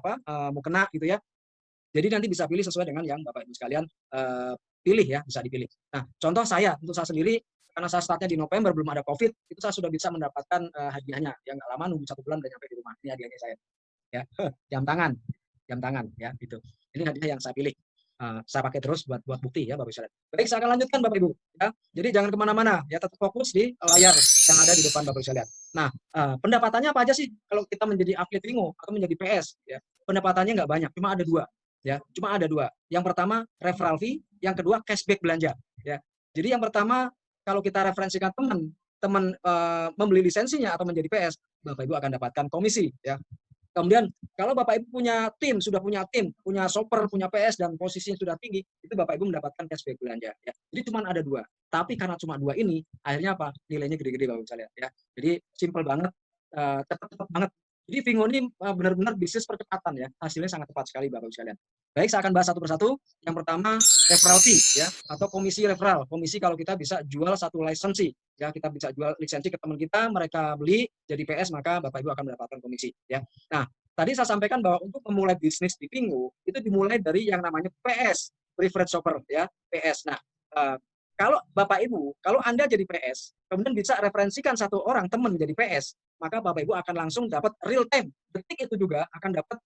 mukena gitu ya. Jadi nanti bisa pilih sesuai dengan yang Bapak Ibu sekalian pilih ya, bisa dipilih. Nah, contoh saya, untuk saya sendiri, karena saya startnya di November, belum ada COVID, itu saya sudah bisa mendapatkan hadiahnya. Yang nggak lama, nunggu 1 bulan udah nyampe di rumah. Ini hadiahnya saya. Ya, jam tangan ya gitu. Ini hadiah yang saya pilih. Saya pakai terus buat bukti ya Bapak Ibu sekalian. Baik, saya akan lanjutkan Bapak Ibu. Ya. Jadi jangan kemana-mana, ya tetap fokus di layar yang ada di depan Bapak Ibu sekalian. Nah, pendapatannya apa aja sih kalau kita menjadi affiliate Vingo atau menjadi PS? Ya, pendapatannya nggak banyak, cuma ada 2. Ya, cuma ada 2. Yang pertama referral fee, yang kedua cashback belanja. Ya, jadi yang pertama kalau kita referensikan teman membeli lisensinya atau menjadi PS, Bapak Ibu akan dapatkan komisi. Ya. Kemudian kalau Bapak Ibu sudah punya tim, punya shopper, punya PS dan posisinya sudah tinggi, itu Bapak Ibu mendapatkan cashback belanja. Ya. Jadi cuma ada 2. Tapi karena cuma 2 ini, akhirnya apa? Nilainya gede-gede Bapak Ibu sekalian. Ya. Jadi simple banget, cepat banget. Jadi Vingo ini benar-benar bisnis percepatan ya. Hasilnya sangat tepat sekali Bapak Ibu sekalian. Baik, saya akan bahas satu persatu. Yang pertama referral fee ya, atau komisi referral. Komisi kalau kita bisa jual satu lisensi. Ya, kita bisa jual lisensi ke teman kita, mereka beli jadi PS, maka Bapak Ibu akan mendapatkan komisi ya. Nah, tadi saya sampaikan bahwa untuk memulai bisnis di Vingo itu dimulai dari yang namanya PS, preferred shopper ya, PS. Nah, kalau Bapak Ibu, kalau Anda jadi PS, kemudian bisa referensikan satu orang teman menjadi PS, maka Bapak Ibu akan langsung dapat real time, detik itu juga akan dapat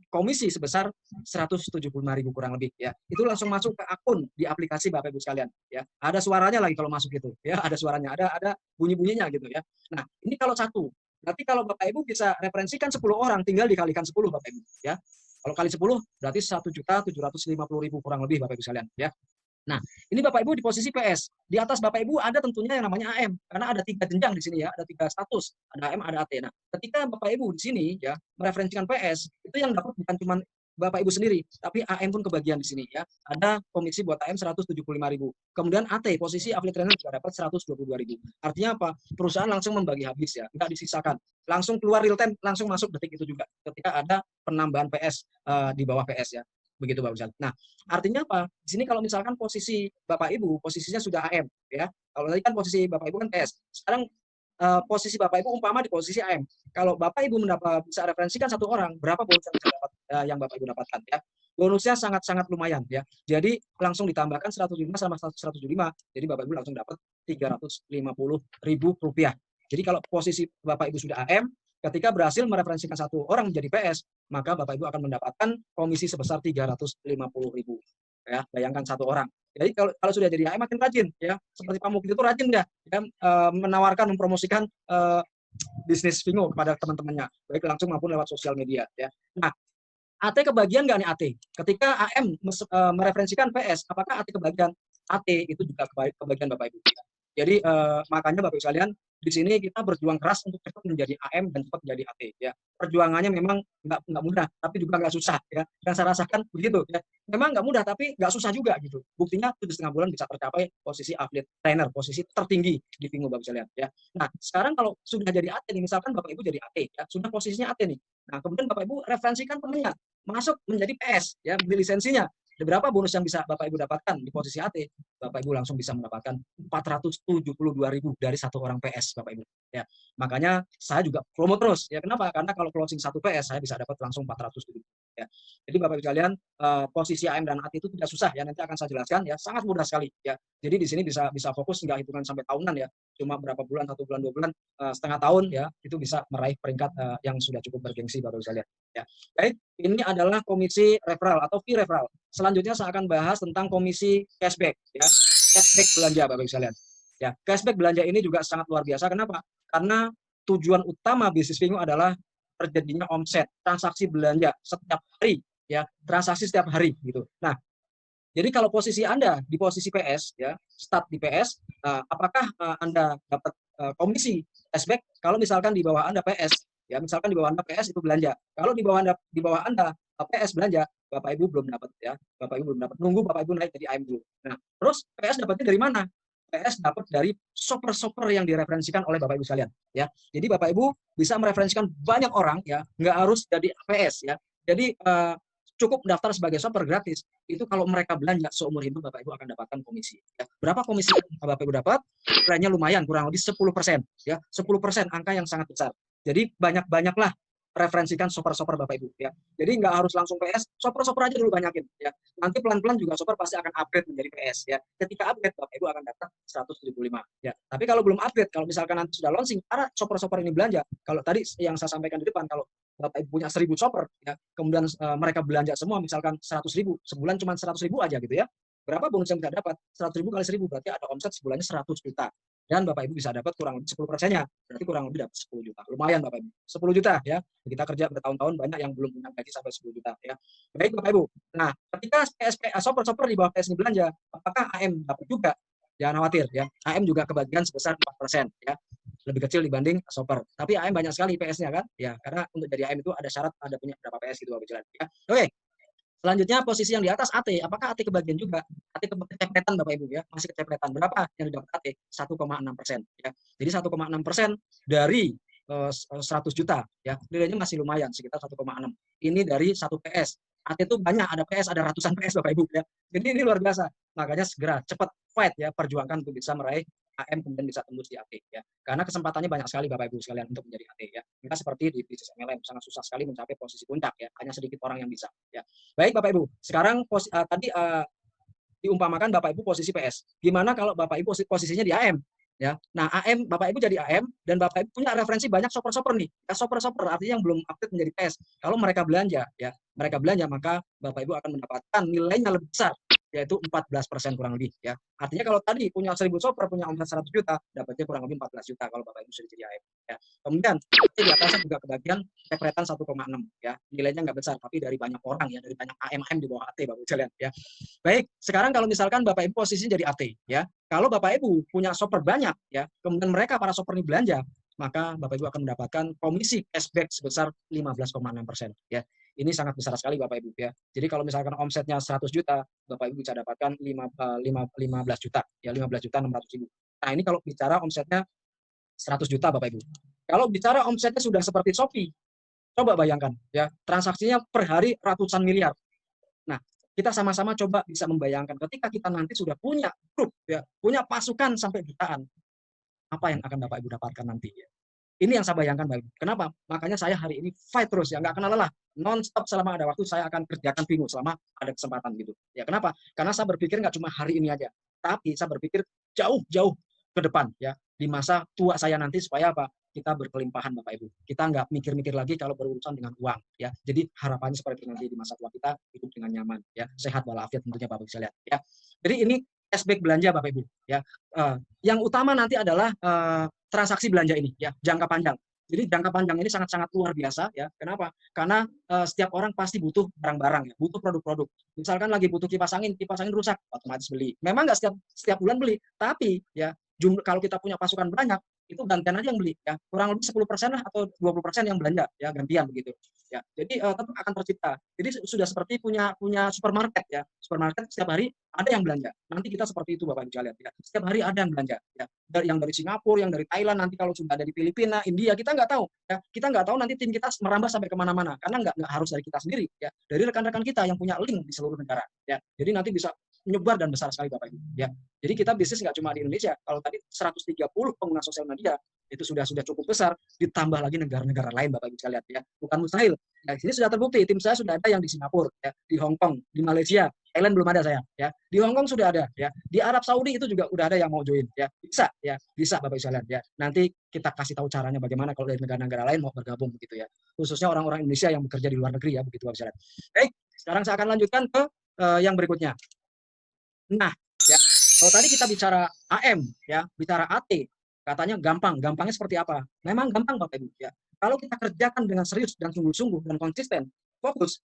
komisi sebesar 175.000 kurang lebih ya. Itu langsung masuk ke akun di aplikasi Bapak Ibu sekalian ya. Ada suaranya lagi kalau masuk itu ya, ada suaranya, ada bunyi-bunyinya gitu ya. Nah, ini kalau satu. Nanti kalau Bapak Ibu bisa referensikan 10 orang, tinggal dikalikan 10 Bapak Ibu ya. Kalau kali 10 berarti 1.750.000 kurang lebih Bapak Ibu sekalian ya. Nah, ini Bapak Ibu di posisi PS. Di atas Bapak Ibu ada tentunya yang namanya AM, karena ada 3 jenjang di sini ya, ada 3 status, ada AM, ada AT. Nah, ketika Bapak Ibu di sini ya mereferensikan PS, itu yang dapat bukan cuma Bapak Ibu sendiri, tapi AM pun kebagian di sini ya. Ada komisi buat AM 175.000. Kemudian AT, posisi affiliate trainer juga dapat 122.000. Artinya apa? Perusahaan langsung membagi habis ya, tidak disisakan. Langsung keluar real time, langsung masuk detik itu juga ketika ada penambahan PS di bawah PS ya. Begitu Bapak Ibu. Nah, artinya apa? Di sini kalau misalkan posisi Bapak Ibu, posisinya sudah AM, ya. Kalau tadi kan posisi Bapak Ibu kan PS. Sekarang posisi Bapak Ibu umpama di posisi AM. Kalau Bapak Ibu bisa referensikan satu orang, berapa bonus yang bisa dapat yang Bapak Ibu dapatkan ya? Bonusnya sangat-sangat lumayan ya. Jadi langsung ditambahkan 105 sama 175. Jadi Bapak Ibu langsung dapat 350.000 rupiah. Jadi kalau posisi Bapak Ibu sudah AM, ketika berhasil mereferensikan satu orang menjadi PS, maka Bapak Ibu akan mendapatkan komisi sebesar 350.000. Ya, bayangkan satu orang. Jadi kalau sudah jadi AM makin rajin ya. Seperti Pak Mukti itu rajin ya, menawarkan, mempromosikan bisnis Vingo kepada teman-temannya, baik langsung maupun lewat sosial media ya. Nah, AT kebagian nggak nih AT? Ketika AM mereferensikan PS, apakah AT kebagian? AT itu juga kebagian Bapak Ibu. Jadi makanya Bapak Ibu sekalian, di sini kita berjuang keras untuk cepat menjadi AM dan cepat menjadi AT ya. Perjuangannya memang nggak mudah, tapi juga nggak susah ya. Yang saya rasakan begitu ya. Memang nggak mudah, tapi nggak susah juga gitu. Buktinya 7,5 bulan bisa tercapai posisi affiliate trainer, posisi tertinggi di Vingo Bapak Ibu sekalian ya. Nah, sekarang kalau sudah jadi AT nih, misalkan Bapak Ibu jadi AT ya, sudah posisinya AT nih. Nah, kemudian Bapak Ibu referensikan temannya masuk menjadi PS ya, beli lisensinya. Berapa bonus yang bisa Bapak Ibu dapatkan di posisi AT? Bapak Ibu langsung bisa mendapatkan 472.000 dari satu orang PS Bapak Ibu. Ya, makanya saya juga promo terus. Ya, kenapa? Karena kalau closing satu PS saya bisa dapat langsung 470. Ya. Jadi Bapak Ibu sekalian, posisi AM dan AT itu tidak susah ya. Nanti akan saya jelaskan ya. Sangat mudah sekali ya. Jadi di sini bisa fokus nggak hitungan sampai tahunan ya. Cuma berapa bulan, 1 bulan, 2 bulan, setengah tahun ya. Itu bisa meraih peringkat yang sudah cukup bergengsi Bapak Ibu sekalian. Ya. Baik, ini adalah komisi referral atau fee referral. Selanjutnya saya akan bahas tentang komisi cashback ya. Cashback belanja Bapak Ibu sekalian. Ya, cashback belanja ini juga sangat luar biasa. Kenapa? Karena tujuan utama bisnis Vingo adalah terjadinya omset, transaksi belanja setiap hari ya, transaksi setiap hari gitu. Nah, jadi kalau posisi Anda di posisi PS ya, start di PS, apakah Anda dapat komisi cashback kalau misalkan di bawah Anda PS ya, misalkan di bawah Anda PS itu belanja. Kalau di bawah Anda PS belanja, Bapak Ibu belum dapat ya. Bapak Ibu belum dapat. Nunggu Bapak Ibu naik jadi AM dulu. Nah, terus PS dapatnya dari mana? PS dapat dari shopper-shopper yang direferensikan oleh Bapak Ibu sekalian ya. Jadi Bapak Ibu bisa mereferensikan banyak orang ya, nggak harus jadi PS ya. Jadi cukup daftar sebagai shopper gratis. Itu kalau mereka belanja seumur hidup Bapak Ibu akan dapatkan komisi ya. Berapa komisi yang Bapak Ibu dapat? Nilainya lumayan, kurang lebih 10% ya. 10% angka yang sangat besar. Jadi banyak-banyaklah referensikan shopper-shopper Bapak Ibu ya. Jadi nggak harus langsung PS, shopper-shopper aja dulu banyakin ya. Nanti pelan-pelan juga shopper pasti akan upgrade menjadi PS ya. Ketika upgrade Bapak Ibu akan dapat 175 ya. Tapi kalau belum upgrade, kalau misalkan nanti sudah launching, para shopper-shopper ini belanja, kalau tadi yang saya sampaikan di depan, kalau Bapak Ibu punya 1.000 shopper ya, kemudian mereka belanja semua misalkan 100.000, sebulan cuma 100.000 aja gitu ya. Berapa bonus yang bisa dapat? 100.000 kali 1.000 berarti ada omset sebulannya 100 juta. Dan Bapak Ibu bisa dapat kurang lebih 10%-nya, berarti kurang lebih dapat 10 juta. Lumayan Bapak Ibu, 10 juta ya. Kita kerja bertahun-tahun, banyak yang belum punya gaji sampai 10 juta ya. Baik Bapak Ibu. Nah, ketika shopper-shopper di bawah PS ini belanja, apakah AM dapat juga? Jangan khawatir ya. AM juga kebagian sebesar 4% ya. Lebih kecil dibanding shopper. Tapi AM banyak sekali PS-nya kan? Ya, karena untuk jadi AM itu ada syarat ada punya berapa PS gitu Bapak Ibu ya. Oke. Selanjutnya posisi yang di atas AT, apakah AT kebagian juga? AT kecepretan Bapak Ibu ya, masih kecepretan. Berapa yang didapat AT? 1,6% ya. Jadi 1,6% dari 100 juta ya, nilainya masih lumayan sekitar 1,6. Ini dari 1 PS. AT itu banyak, ada PS, ada ratusan PS Bapak Ibu ya. Jadi ini luar biasa. Makanya segera cepat fight ya, perjuangkan untuk bisa meraih AM kemudian bisa tembus di AT ya. Karena kesempatannya banyak sekali Bapak Ibu sekalian untuk menjadi AT ya. Kita seperti di bisnis MLM sangat susah sekali mencapai posisi puncak ya. Hanya sedikit orang yang bisa ya. Baik Bapak Ibu, sekarang tadi diumpamakan Bapak Ibu posisi PS. Gimana kalau Bapak Ibu posisinya di AM? Ya. Nah, AM Bapak Ibu jadi AM dan Bapak Ibu punya referensi banyak shopper-shopper nih. Ya, shopper-shopper artinya yang belum update menjadi PS. Kalau mereka belanja ya, mereka belanja maka Bapak Ibu akan mendapatkan nilainya lebih besar, yaitu 14% kurang lebih ya. Artinya kalau tadi punya 1000 shopper, punya omset 100 juta, dapatnya kurang lebih 14 juta kalau Bapak Ibu sudah jadi AM ya. Kemudian di atasnya juga kebagian kepretan 1,6 ya. Nilainya nggak besar tapi dari banyak orang ya, dari banyak AM di bawah AT Bapak Ibu sekalian ya. Baik, sekarang kalau misalkan Bapak Ibu posisinya jadi AT ya. Kalau Bapak Ibu punya shopper banyak ya, kemudian mereka para shopper ini belanja, maka Bapak Ibu akan mendapatkan komisi cashback sebesar 15,6% ya. Ini sangat besar sekali Bapak Ibu ya. Jadi kalau misalkan omsetnya 100 juta, Bapak Ibu bisa dapatkan 15 juta ya, 15 juta 600 ribu. Nah, ini kalau bicara omsetnya 100 juta Bapak Ibu. Kalau bicara omsetnya sudah seperti Shopee, coba bayangkan ya, transaksinya per hari ratusan miliar. Nah, kita sama-sama coba bisa membayangkan ketika kita nanti sudah punya grup ya, punya pasukan sampai jutaan, apa yang akan Bapak Ibu dapatkan nanti ya. Ini yang saya bayangkan Bapak Ibu. Kenapa? Makanya saya hari ini fight terus ya, nggak kenal lelah. Non-stop selama ada waktu saya akan kerjakan bingung selama ada kesempatan gitu. Ya kenapa? Karena saya berpikir nggak cuma hari ini aja, tapi saya berpikir jauh-jauh ke depan ya, di masa tua saya nanti supaya apa? Kita berkelimpahan Bapak Ibu. Kita nggak mikir-mikir lagi kalau berurusan dengan uang ya. Jadi harapannya seperti nanti di masa tua kita hidup dengan nyaman ya, sehat walafiat tentunya Bapak Ibu bisa lihat ya. Jadi ini cashback belanja Bapak Ibu ya. Yang utama nanti adalah transaksi belanja ini ya, jangka panjang. Jadi jangka panjang ini sangat-sangat luar biasa ya. Kenapa? Karena setiap orang pasti butuh barang-barang ya, butuh produk-produk. Misalkan lagi butuh kipas angin rusak, otomatis beli. Memang nggak setiap bulan beli, tapi ya kalau kita punya pasukan banyak, itu gantian aja yang beli ya. Kurang lebih 10% lah atau 20% yang belanja ya, gantian begitu. Ya. Jadi tetap akan tercipta. Jadi sudah seperti punya supermarket ya. Supermarket setiap hari ada yang belanja. Nanti kita seperti itu Bapak Ibu lihat ya. Setiap hari ada yang belanja ya. Yang dari Singapura, yang dari Thailand, nanti kalau sudah dari Filipina, India, kita nggak tahu ya. Kita nggak tahu nanti tim kita merambah sampai kemana-mana karena nggak harus dari kita sendiri ya. Dari rekan-rekan kita yang punya link di seluruh negara ya. Jadi nanti bisa menyebar dan besar sekali Bapak Ibu ya. Jadi kita bisnis nggak cuma di Indonesia. Kalau tadi 130 pengguna sosial media itu sudah cukup besar, ditambah lagi negara-negara lain Bapak Ibu sekalian ya. Bukan mustahil. Nah, di sini sudah terbukti, tim saya sudah ada yang di Singapura ya, di Hong Kong, di Malaysia, Thailand belum ada saya ya. Di Hong Kong sudah ada ya. Di Arab Saudi itu juga udah ada yang mau join ya. Bisa Bapak Ibu sekalian ya. Nanti kita kasih tahu caranya bagaimana kalau dari negara-negara lain mau bergabung begitu ya. Khususnya orang-orang Indonesia yang bekerja di luar negeri ya, begitu Bapak Ibu sekalian. Baik, sekarang saya akan lanjutkan ke yang berikutnya. Nah, ya, kalau tadi kita bicara AM, ya, bicara AT, katanya gampang. Gampangnya seperti apa? Memang gampang, Bapak Ibu. Ya. Kalau kita kerjakan dengan serius dan sungguh-sungguh dan konsisten, fokus,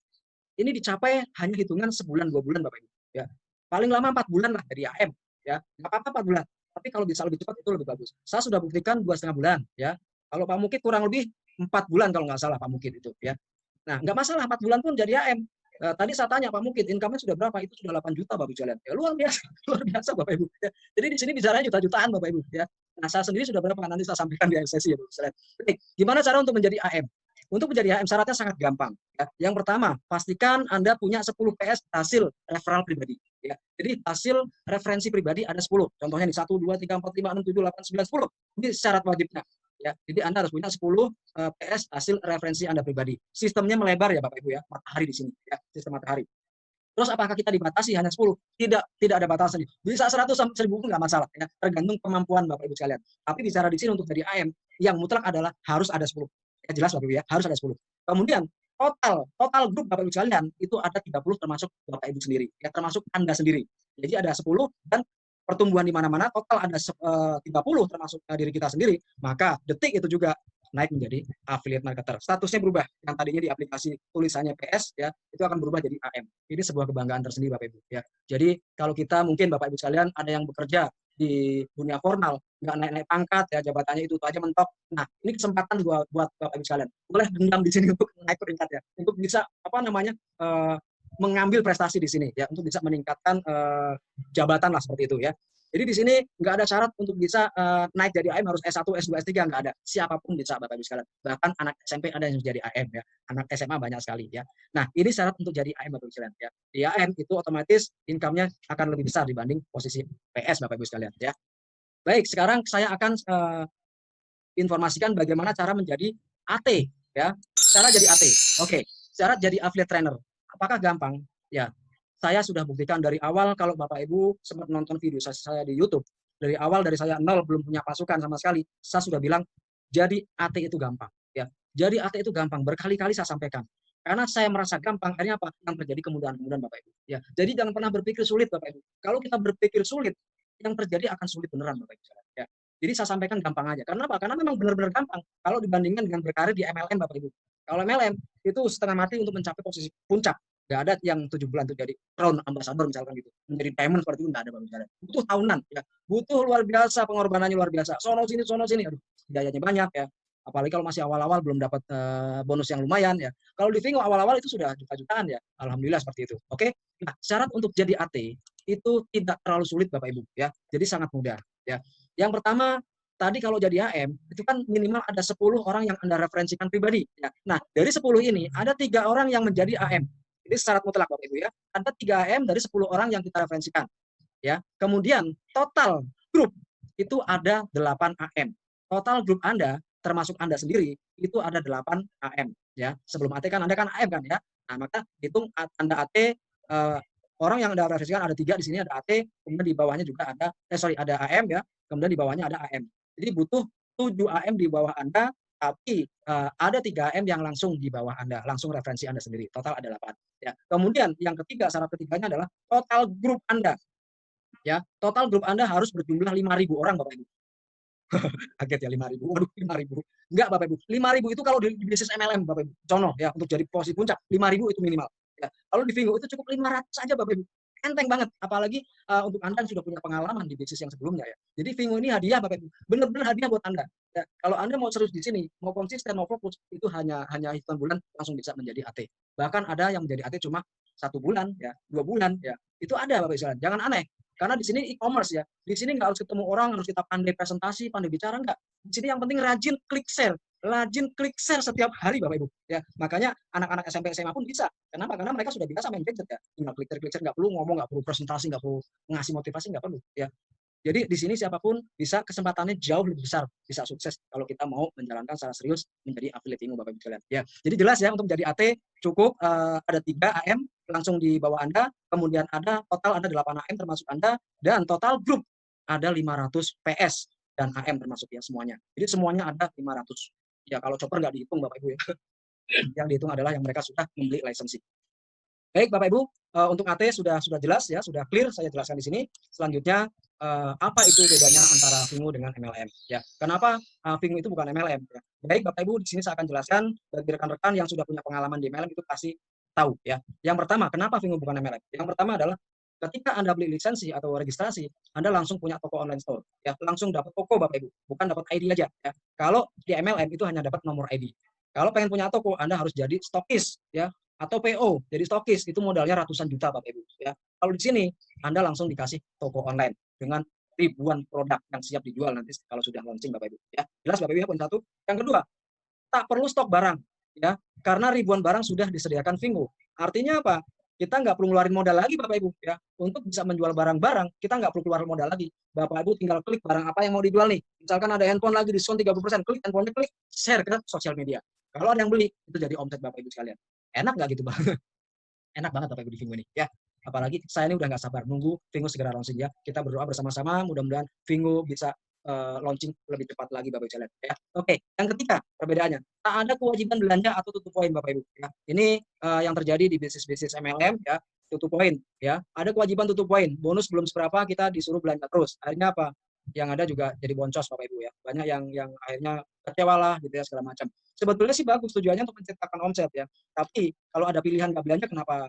ini dicapai hanya hitungan sebulan, 2 bulan, Bapak Ibu. Ya. Paling lama 4 bulan lah dari AM. Ya. Nggak apa-apa 4 bulan. Tapi kalau bisa lebih cepat itu lebih bagus. Saya sudah buktikan 2,5 bulan. Ya. Kalau Pak Mukid kurang lebih 4 bulan kalau nggak salah Pak Mukid itu. Ya. Nah, nggak masalah 4 bulan pun jadi AM. Tadi saya tanya Pak Mukid, income-nya sudah berapa? Itu sudah 8 juta Bapak Ibu jalan. Ya, luar biasa, luar biasa Bapak Ibu. Ya. Jadi di sini bicaranya juta-jutaan Bapak Ibu. Ya. Nah, saya sendiri sudah berapa? Nanti saya sampaikan di sesi ya Bapak Ibu. Baik, gimana cara untuk menjadi AM? Untuk menjadi AM syaratnya sangat gampang. Ya. Yang pertama, pastikan Anda punya 10 PS hasil referral pribadi. Ya. Jadi hasil referensi pribadi ada 10. Contohnya nih 1, 2, 3, 4, 5, 6, 7, 8, 9, 10. Ini syarat wajibnya. Ya, jadi Anda harus punya 10 PS hasil referensi Anda pribadi. Sistemnya melebar ya Bapak Ibu ya, matahari di sini ya, sistem matahari. Terus apakah kita dibatasi hanya 10? Tidak ada batasan. Bisa 100 sampai 1000 pun nggak masalah ya, tergantung kemampuan Bapak Ibu sekalian. Tapi bicara di sini untuk jadi AM, yang mutlak adalah harus ada 10. Ya, jelas Bapak Ibu ya, harus ada 10. Kemudian total grup Bapak Ibu sekalian itu ada 30 termasuk Bapak Ibu sendiri, ya termasuk Anda sendiri. Jadi ada 10 dan pertumbuhan di mana-mana total ada 30 termasuk diri kita sendiri, maka detik itu juga naik menjadi affiliate marketer. Statusnya berubah. Yang tadinya di aplikasi tulisannya PS ya, itu akan berubah jadi AM. Ini sebuah kebanggaan tersendiri Bapak Ibu ya. Jadi kalau kita mungkin Bapak Ibu sekalian ada yang bekerja di dunia formal, nggak naik-naik pangkat ya, jabatannya itu aja mentok. Nah, ini kesempatan buat Bapak Ibu sekalian. Boleh dendam di sini untuk naik peringkat ya, untuk bisa mengambil prestasi di sini ya, untuk bisa meningkatkan jabatan lah seperti itu ya. Jadi di sini nggak ada syarat untuk bisa naik jadi AM harus S1, S2, S3, nggak ada. Siapapun bisa Bapak Ibu sekalian. Bahkan anak SMP ada yang jadi AM ya. Anak SMA banyak sekali ya. Nah, ini syarat untuk jadi AM Bapak Ibu sekalian ya. Di AM itu otomatis income-nya akan lebih besar dibanding posisi PS Bapak Ibu sekalian ya. Baik, sekarang saya akan informasikan bagaimana cara menjadi AT ya. Cara jadi AT. Oke, syarat jadi affiliate trainer. Apakah gampang? Ya, saya sudah buktikan dari awal. Kalau Bapak Ibu sempat nonton video saya di YouTube, Dari awal dari saya nol, belum punya pasukan sama sekali, saya sudah bilang jadi AT itu gampang ya. Jadi AT itu gampang, berkali-kali saya sampaikan. Karena saya merasa gampang, akhirnya apa? Yang terjadi kemudahan-kemudahan Bapak Ibu. Ya, jadi jangan pernah berpikir sulit Bapak Ibu. Kalau kita berpikir sulit, yang terjadi akan sulit beneran Bapak Ibu. Ya. Jadi saya sampaikan gampang aja. Karena apa? Karena memang benar-benar gampang. Kalau dibandingkan dengan berkarir di MLM Bapak Ibu. Kalau MLM itu setengah mati untuk mencapai posisi puncak. Gak ada yang 7 bulan untuk jadi crown ambassador misalkan gitu. Menjadi diamond seperti itu nggak ada Bapak Ibu. Butuh tahunan ya. Butuh luar biasa, pengorbanannya luar biasa. Sono sini. Aduh, biayanya banyak ya. Apalagi kalau masih awal-awal belum dapat bonus yang lumayan ya. Kalau di Vingo awal-awal itu sudah juta-jutaan ya. Alhamdulillah seperti itu. Oke. Nah, syarat untuk jadi AT itu tidak terlalu sulit Bapak Ibu ya. Jadi sangat mudah ya. Yang pertama, tadi kalau jadi AM itu kan minimal ada 10 orang yang Anda referensikan pribadi ya. Nah, dari 10 ini ada 3 orang yang menjadi AM. Ini syarat mutlak Bapak Ibu ya. Ada 3 AM dari 10 orang yang kita referensikan ya. Kemudian total grup itu ada 8 AM. Total grup Anda termasuk Anda sendiri itu ada 8 AM ya. Sebelum AT kan Anda kan AM kan ya. Nah, maka hitung Anda AT orang yang Anda referensikan ada 3 di sini, ada AT, kemudian di bawahnya juga ada ada AM ya, kemudian di bawahnya ada AM. Jadi butuh 7 AM di bawah Anda, tapi ada 3 AM yang langsung di bawah Anda, langsung referensi Anda sendiri. Total ada 8 ya. Kemudian yang ketiga, syarat ketiganya adalah total grup Anda. Ya, total grup Anda harus berjumlah 5.000 orang Bapak Ibu. Kaget ya 5.000. Waduh, 5.000. Enggak Bapak Ibu. 5.000 itu kalau di bisnis MLM Bapak Ibu. Contoh ya, untuk jadi posisi puncak 5.000 itu minimal. Ya. Kalau di Vingo itu cukup 500 saja Bapak Ibu. Enteng banget, apalagi untuk Anda yang sudah punya pengalaman di bisnis yang sebelumnya ya. Jadi Vingo ini hadiah Bapak Ibu. Benar-benar hadiah buat Anda. Ya, kalau Anda mau serius di sini, mau konsisten, mau fokus, itu hanya hitungan bulan langsung bisa menjadi AT. Bahkan ada yang menjadi AT cuma 1 bulan ya, 2 bulan ya. Itu ada Bapak Ibu. Jangan aneh. Karena di sini e-commerce ya. Di sini nggak harus ketemu orang, harus kita pandai presentasi, pandai bicara enggak. Di sini yang penting rajin klik share. Rajin klik share setiap hari Bapak Ibu. Ya, makanya anak-anak SMP SMA pun bisa. Kenapa? Karena mereka sudah biasa main gadget ya. Tinggal klik share, nggak perlu ngomong, nggak perlu presentasi, nggak perlu ngasih motivasi, nggak perlu ya. Jadi di sini siapapun bisa, kesempatannya jauh lebih besar bisa sukses kalau kita mau menjalankan secara serius menjadi affiliate Vingo Bapak Ibu sekalian. Ya, jadi jelas ya untuk jadi AT cukup ada 3 AM langsung di bawah Anda, kemudian ada total ada 8 AM termasuk Anda, dan total grup ada 500 PS dan AM termasuk ya semuanya. Jadi semuanya ada 500. Ya kalau chopper nggak dihitung Bapak Ibu ya. Yang dihitung adalah yang mereka sudah membeli lisensi. Baik Bapak Ibu, untuk AT sudah jelas ya, sudah clear saya jelaskan di sini. Selanjutnya apa itu bedanya antara Vingo dengan MLM ya. Kenapa Vingo itu bukan MLM ya. Baik Bapak Ibu, di sini saya akan jelaskan bagi rekan-rekan yang sudah punya pengalaman di MLM itu pasti tahu ya. Yang pertama, kenapa Vingo bukan MLM? Yang pertama adalah ketika Anda beli lisensi atau registrasi, Anda langsung punya toko online store ya, langsung dapat toko Bapak Ibu, bukan dapat ID aja ya. Kalau di MLM itu hanya dapat nomor ID. Kalau pengen punya toko, Anda harus jadi stokis ya, atau PO, jadi stokis itu modalnya ratusan juta Bapak Ibu ya. Kalau di sini Anda langsung dikasih toko online dengan ribuan produk yang siap dijual nanti kalau sudah launching Bapak Ibu ya. Jelas Bapak Ibu ya, poin 1. Yang kedua, tak perlu stok barang ya, karena ribuan barang sudah disediakan Vingo. Artinya apa? Kita nggak perlu ngeluarin modal lagi Bapak Ibu ya. Untuk bisa menjual barang-barang, kita nggak perlu keluar modal lagi. Bapak Ibu tinggal klik barang apa yang mau dijual nih. Misalkan ada handphone lagi diskon 30%, klik handphonenya, klik share ke sosial media. Kalau ada yang beli, itu jadi omset Bapak Ibu sekalian. Enak nggak gitu Bang? Enak banget Bapak Ibu di Vingo ini ya. Apalagi saya ini udah nggak sabar nunggu Vingo segera launching ya. Kita berdoa bersama-sama mudah-mudahan Vingo bisa launching lebih cepat lagi Bapak Ibu sekalian ya. Oke, yang ketiga perbedaannya, tak ada kewajiban belanja atau tutup poin Bapak Ibu ya. Ini yang terjadi di bisnis MLM ya, tutup poin ya. Ada kewajiban tutup poin, bonus belum seberapa kita disuruh belanja terus. Akhirnya apa? Yang ada juga jadi boncos Bapak Ibu ya. Banyak yang akhirnya kecewa lah gitu ya segala macam. Sebetulnya sih bagus tujuannya untuk menciptakan omset ya. Tapi kalau ada pilihan nggak belanja, kenapa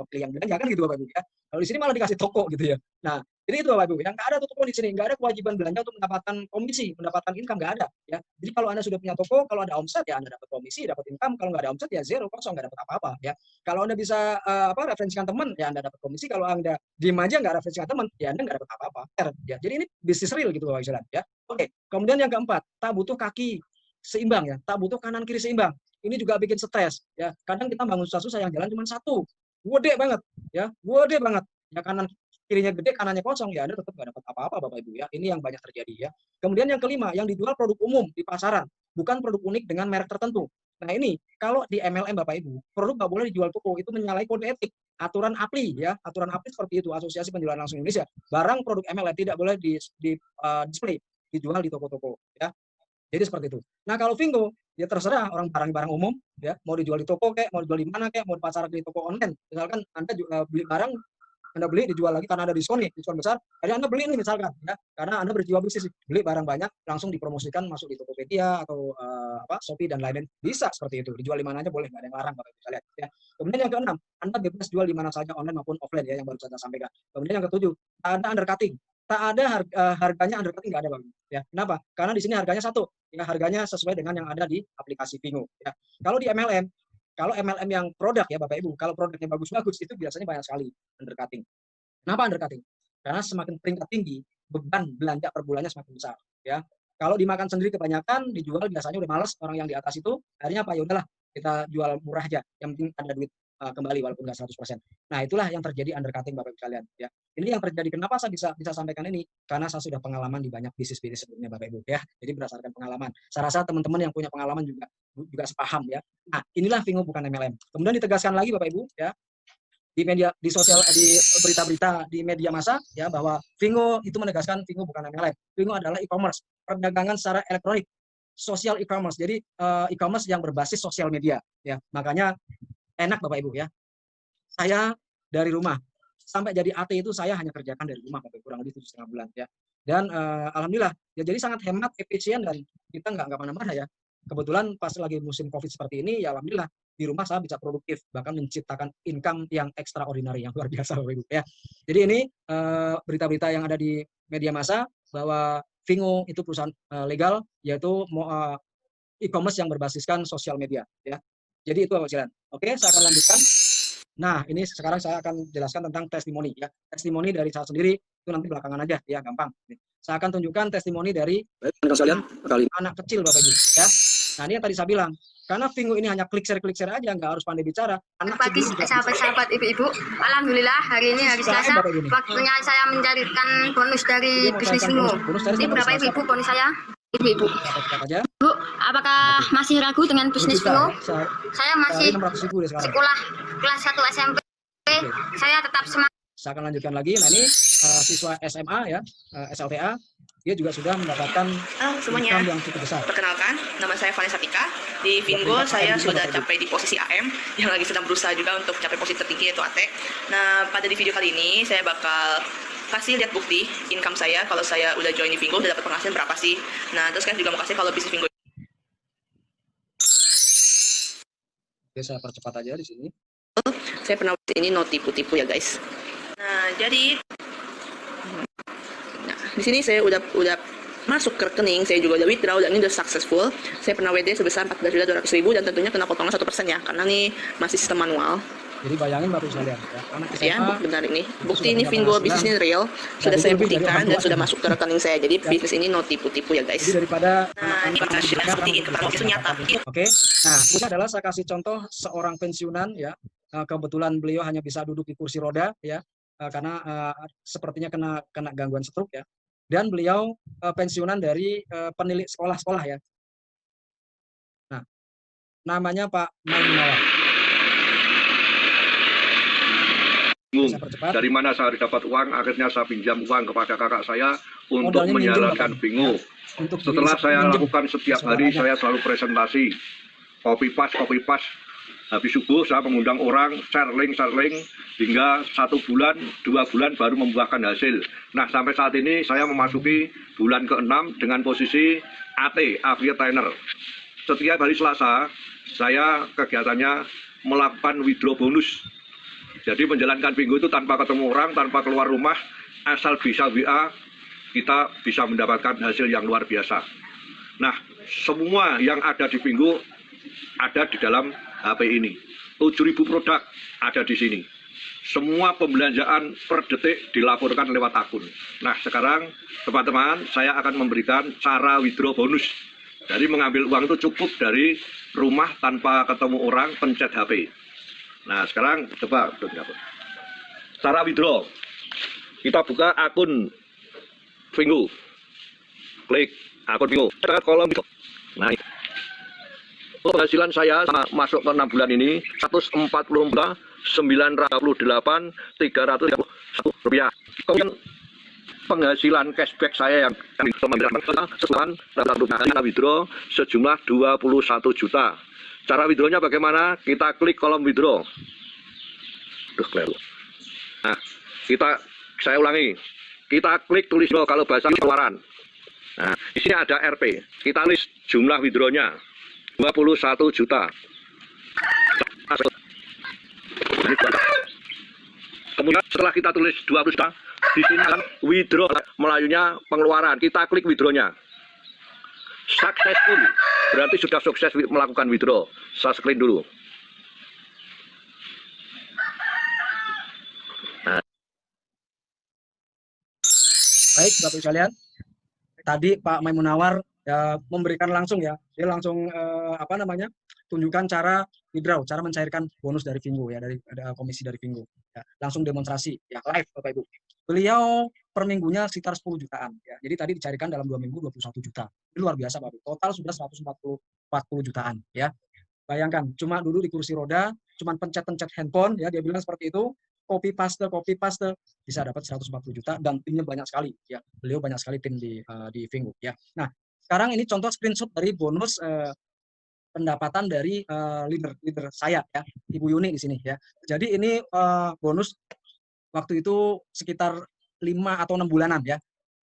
pilih yang belanja kan gitu Bapak Ibu ya. Kalau di sini malah dikasih toko gitu ya. Nah, jadi itu Bapak Ibu, yang nggak ada toko di sini, nggak ada kewajiban belanja untuk mendapatkan komisi, mendapatkan income, nggak ada ya. Jadi kalau Anda sudah punya toko, kalau ada omset ya Anda dapat komisi, dapat income. Kalau nggak ada omset ya zero, kosong, nggak dapat apa-apa ya. Kalau Anda bisa referensikan teman, ya Anda dapat komisi. Kalau Anda diem aja nggak referensikan teman, ya Anda nggak dapat apa-apa. Ya, jadi ini bisnis real gitu Bapak Ibu ya. Oke, kemudian yang keempat, tak butuh kaki seimbang ya, tak butuh kanan kiri seimbang. Ini juga bikin stres ya. Kadang kita bangun susah-susah yang jalan cuma satu, gede banget ya, gede banget ya, kanan kirinya gede, kanannya kosong, ya Anda tetap nggak dapat apa-apa Bapak Ibu ya. Ini yang banyak terjadi ya. Kemudian yang kelima, yang dijual produk umum di pasaran, bukan produk unik dengan merek tertentu. Nah ini, kalau di MLM Bapak Ibu, produk nggak boleh dijual toko, itu menyalahi kode etik. Aturan APLI ya, aturan APLI seperti itu, Asosiasi Penjualan Langsung Indonesia. Barang produk MLM tidak boleh display, dijual di toko-toko ya. Jadi seperti itu. Nah kalau Vingo, ya terserah orang barang-barang umum, ya mau dijual di toko kayak, mau dijual di mana kayak, mau dipasarkan di toko online. Misalkan Anda beli barang, Anda beli dijual lagi karena ada diskon nih, diskon besar. Jadi Anda beli ini misalkan, ya, karena Anda berjiwa bisnis, beli barang banyak, langsung dipromosikan masuk di Tokopedia atau Shopee dan lain-lain. Bisa seperti itu, dijual di mana aja boleh, nggak ada yang larang Bapak Ibu lihat. Ya. Kemudian yang keenam, Anda bebas jual di mana saja online maupun offline ya, yang baru saya sampaikan. Kemudian yang ketujuh, ada undercutting. Tak ada harganya undercutting, nggak ada Bapak Ibu. Ya, kenapa? Karena di sini harganya satu, ya harganya sesuai dengan yang ada di aplikasi Vingo. Ya. Kalau di MLM, kalau MLM yang produk ya Bapak Ibu, kalau produknya bagus-bagus itu biasanya banyak sekali undercutting. Kenapa undercutting? Karena semakin peringkat tinggi, beban belanja per bulannya semakin besar. Ya, kalau dimakan sendiri kebanyakan, dijual biasanya udah males orang yang di atas itu. Akhirnya apa? Ya udahlah, kita jual murah aja. Yang penting ada duit kembali walaupun nggak 100%. Nah itulah yang terjadi undercutting Bapak Ibu sekalian. Ya, ini yang terjadi. Kenapa saya bisa sampaikan ini? Karena saya sudah pengalaman di banyak bisnis-bisnis sebelumnya Bapak Ibu. Ya, jadi berdasarkan pengalaman. Saya rasa teman-teman yang punya pengalaman juga sepaham ya. Nah inilah Vingo bukan MLM. Kemudian ditegaskan lagi Bapak Ibu ya, di media, di sosial, di berita-berita di media massa ya, bahwa Vingo itu menegaskan Vingo bukan MLM. Vingo adalah e-commerce, perdagangan secara elektronik, social e-commerce. Jadi e-commerce yang berbasis sosial media ya. Makanya enak Bapak Ibu ya. Saya dari rumah sampai jadi AT itu saya hanya kerjakan dari rumah Bapak Ibu, kurang lebih 7,5 bulan ya. Dan alhamdulillah ya, jadi sangat hemat, efisien, dan kita nggak mana-mana ya. Kebetulan pas lagi musim Covid seperti ini ya alhamdulillah di rumah saya bisa produktif, bahkan menciptakan income yang extraordinary, yang luar biasa Bapak Ibu ya. Jadi ini berita-berita yang ada di media massa bahwa Vingo itu perusahaan legal, yaitu e-commerce yang berbasiskan sosial media ya. Jadi itu Bapak sekalian. Oke, saya akan lanjutkan. Nah, ini sekarang saya akan jelaskan tentang testimoni ya. Testimoni dari saya sendiri itu nanti belakangan aja ya, gampang. Saya akan tunjukkan testimoni dari anak kecil Bapak Ibu ya. Nah, ini yang tadi saya bilang, karena Vingo ini hanya klik share aja, nggak harus pandai bicara. Anak pagi sahabat-sahabat ibu-ibu, alhamdulillah hari ini hari Selasa, waktunya saya mencarikan bonus dari bisnis Vingo. Ini berapa ibu-ibu bonus saya? Ibu-ibu. Bu, apakah masih ragu dengan bisnis Vingo? Saya masih sekolah kelas 1 SMP. Saya tetap semangat. Saya akan lanjutkan lagi. Nah ini siswa SMA ya, SLTA, dia juga sudah mendapatkan semuanya yang cukup besar. Perkenalkan, nama saya Vanessa Tika. Di Vingo saya sudah capai di posisi AM, yang lagi sedang berusaha juga untuk capai posisi tertinggi yaitu AT. Nah, pada di video kali ini saya bakal kasih lihat bukti income saya kalau saya udah join di Vingo, udah dapat penghasilan berapa sih. Nah, terus kan juga mau kasih kalau bisnis Vingo. Oke, saya percepat aja di sini. Saya pernah ini no tipu-tipu ya guys. Nah, jadi di sini saya udah masuk ke rekening, saya juga udah withdraw dan ini udah successful. Saya pernah WD sebesar 14.200.000 dan tentunya kena potongan 1% ya, karena ini masih sistem manual. Jadi bayangin Bapak sekalian ya, anak SMA, ya, bentar ini. Bukti ini Vingo bisnisnya real, sudah saya buktikan dan sudah masuk ke rekening saya. Jadi bisnis ini no tipu-tipu ya guys. Jadi daripada ini penghasilan buktiin kepada itu nyata. Oke. Nah, ini adalah saya kasih contoh seorang pensiunan ya. Kebetulan beliau hanya bisa duduk di kursi roda ya, karena sepertinya kena gangguan stroke ya. Dan beliau pensiunan dari penilik sekolah-sekolah ya. Nah, namanya Pak Maimunawar. Dari mana saya dapat uang? Akhirnya saya pinjam uang kepada kakak saya untuk menjalankan Vingo. Setelah saya lakukan setiap hari, saya selalu presentasi, copy paste. Habis subuh saya mengundang orang, share link, hingga 1 bulan, 2 bulan baru membuahkan hasil. Nah, sampai saat ini saya memasuki bulan ke-6 dengan posisi AT, Affiliate Trainer. Setiap hari Selasa, saya kegiatannya melakukan withdraw bonus. Jadi menjalankan Vingo itu tanpa ketemu orang, tanpa keluar rumah, asal bisa WA, kita bisa mendapatkan hasil yang luar biasa. Nah, semua yang ada di Vingo ada di dalam HP ini. 7.000 produk ada di sini. Semua pembelanjaan per detik dilaporkan lewat akun. Nah, sekarang teman-teman, saya akan memberikan cara withdraw bonus. Jadi mengambil uang itu cukup dari rumah tanpa ketemu orang, pencet HP. Nah, sekarang coba cara withdraw. Kita buka akun Vingo. Klik akun Vingo. Kita kolom gitu. Nah, Penghasilan saya masuk ke 6 bulan ini 144.988.331 rupiah. Kemudian penghasilan cashback saya yang sesuai withdraw sejumlah 21 juta. Cara withdrawnya bagaimana? Kita klik kolom withdraw. Nah, saya ulangi. Kita klik tulis kalau bahasa pengeluaran. Nah, di sini ada RP. Kita tulis jumlah withdrawnya 21 juta. Kemudian setelah kita tulis 20 juta, di sini kan withdraw, melayunya pengeluaran. Kita klik withdrawnya. Successful, berarti sudah sukses melakukan withdraw. Saya screen dulu. Baik, Bapak Ibu sekalian. Tadi Pak Maimunawar ya memberikan langsung ya, dia langsung tunjukkan cara withdraw, cara mencairkan bonus dari Fingo ya, dari komisi dari Fingo. Ya, langsung demonstrasi ya live Bapak Ibu. Beliau per minggunya sekitar 10 jutaan ya. Jadi tadi dicairkan dalam 2 minggu 21 juta. Ini luar biasa Bapak Ibu. Total sudah 140 jutaan ya. Bayangkan, cuma dulu di kursi roda, cuma pencet-pencet handphone ya, dia bilang seperti itu, copy paste bisa dapat 140 juta dan timnya banyak sekali ya. Beliau banyak sekali tim di Fingo ya. Nah, sekarang ini contoh screenshot dari bonus pendapatan dari leader saya ya, Ibu Yuni di sini ya. Jadi ini bonus waktu itu sekitar 5 atau 6 bulanan ya.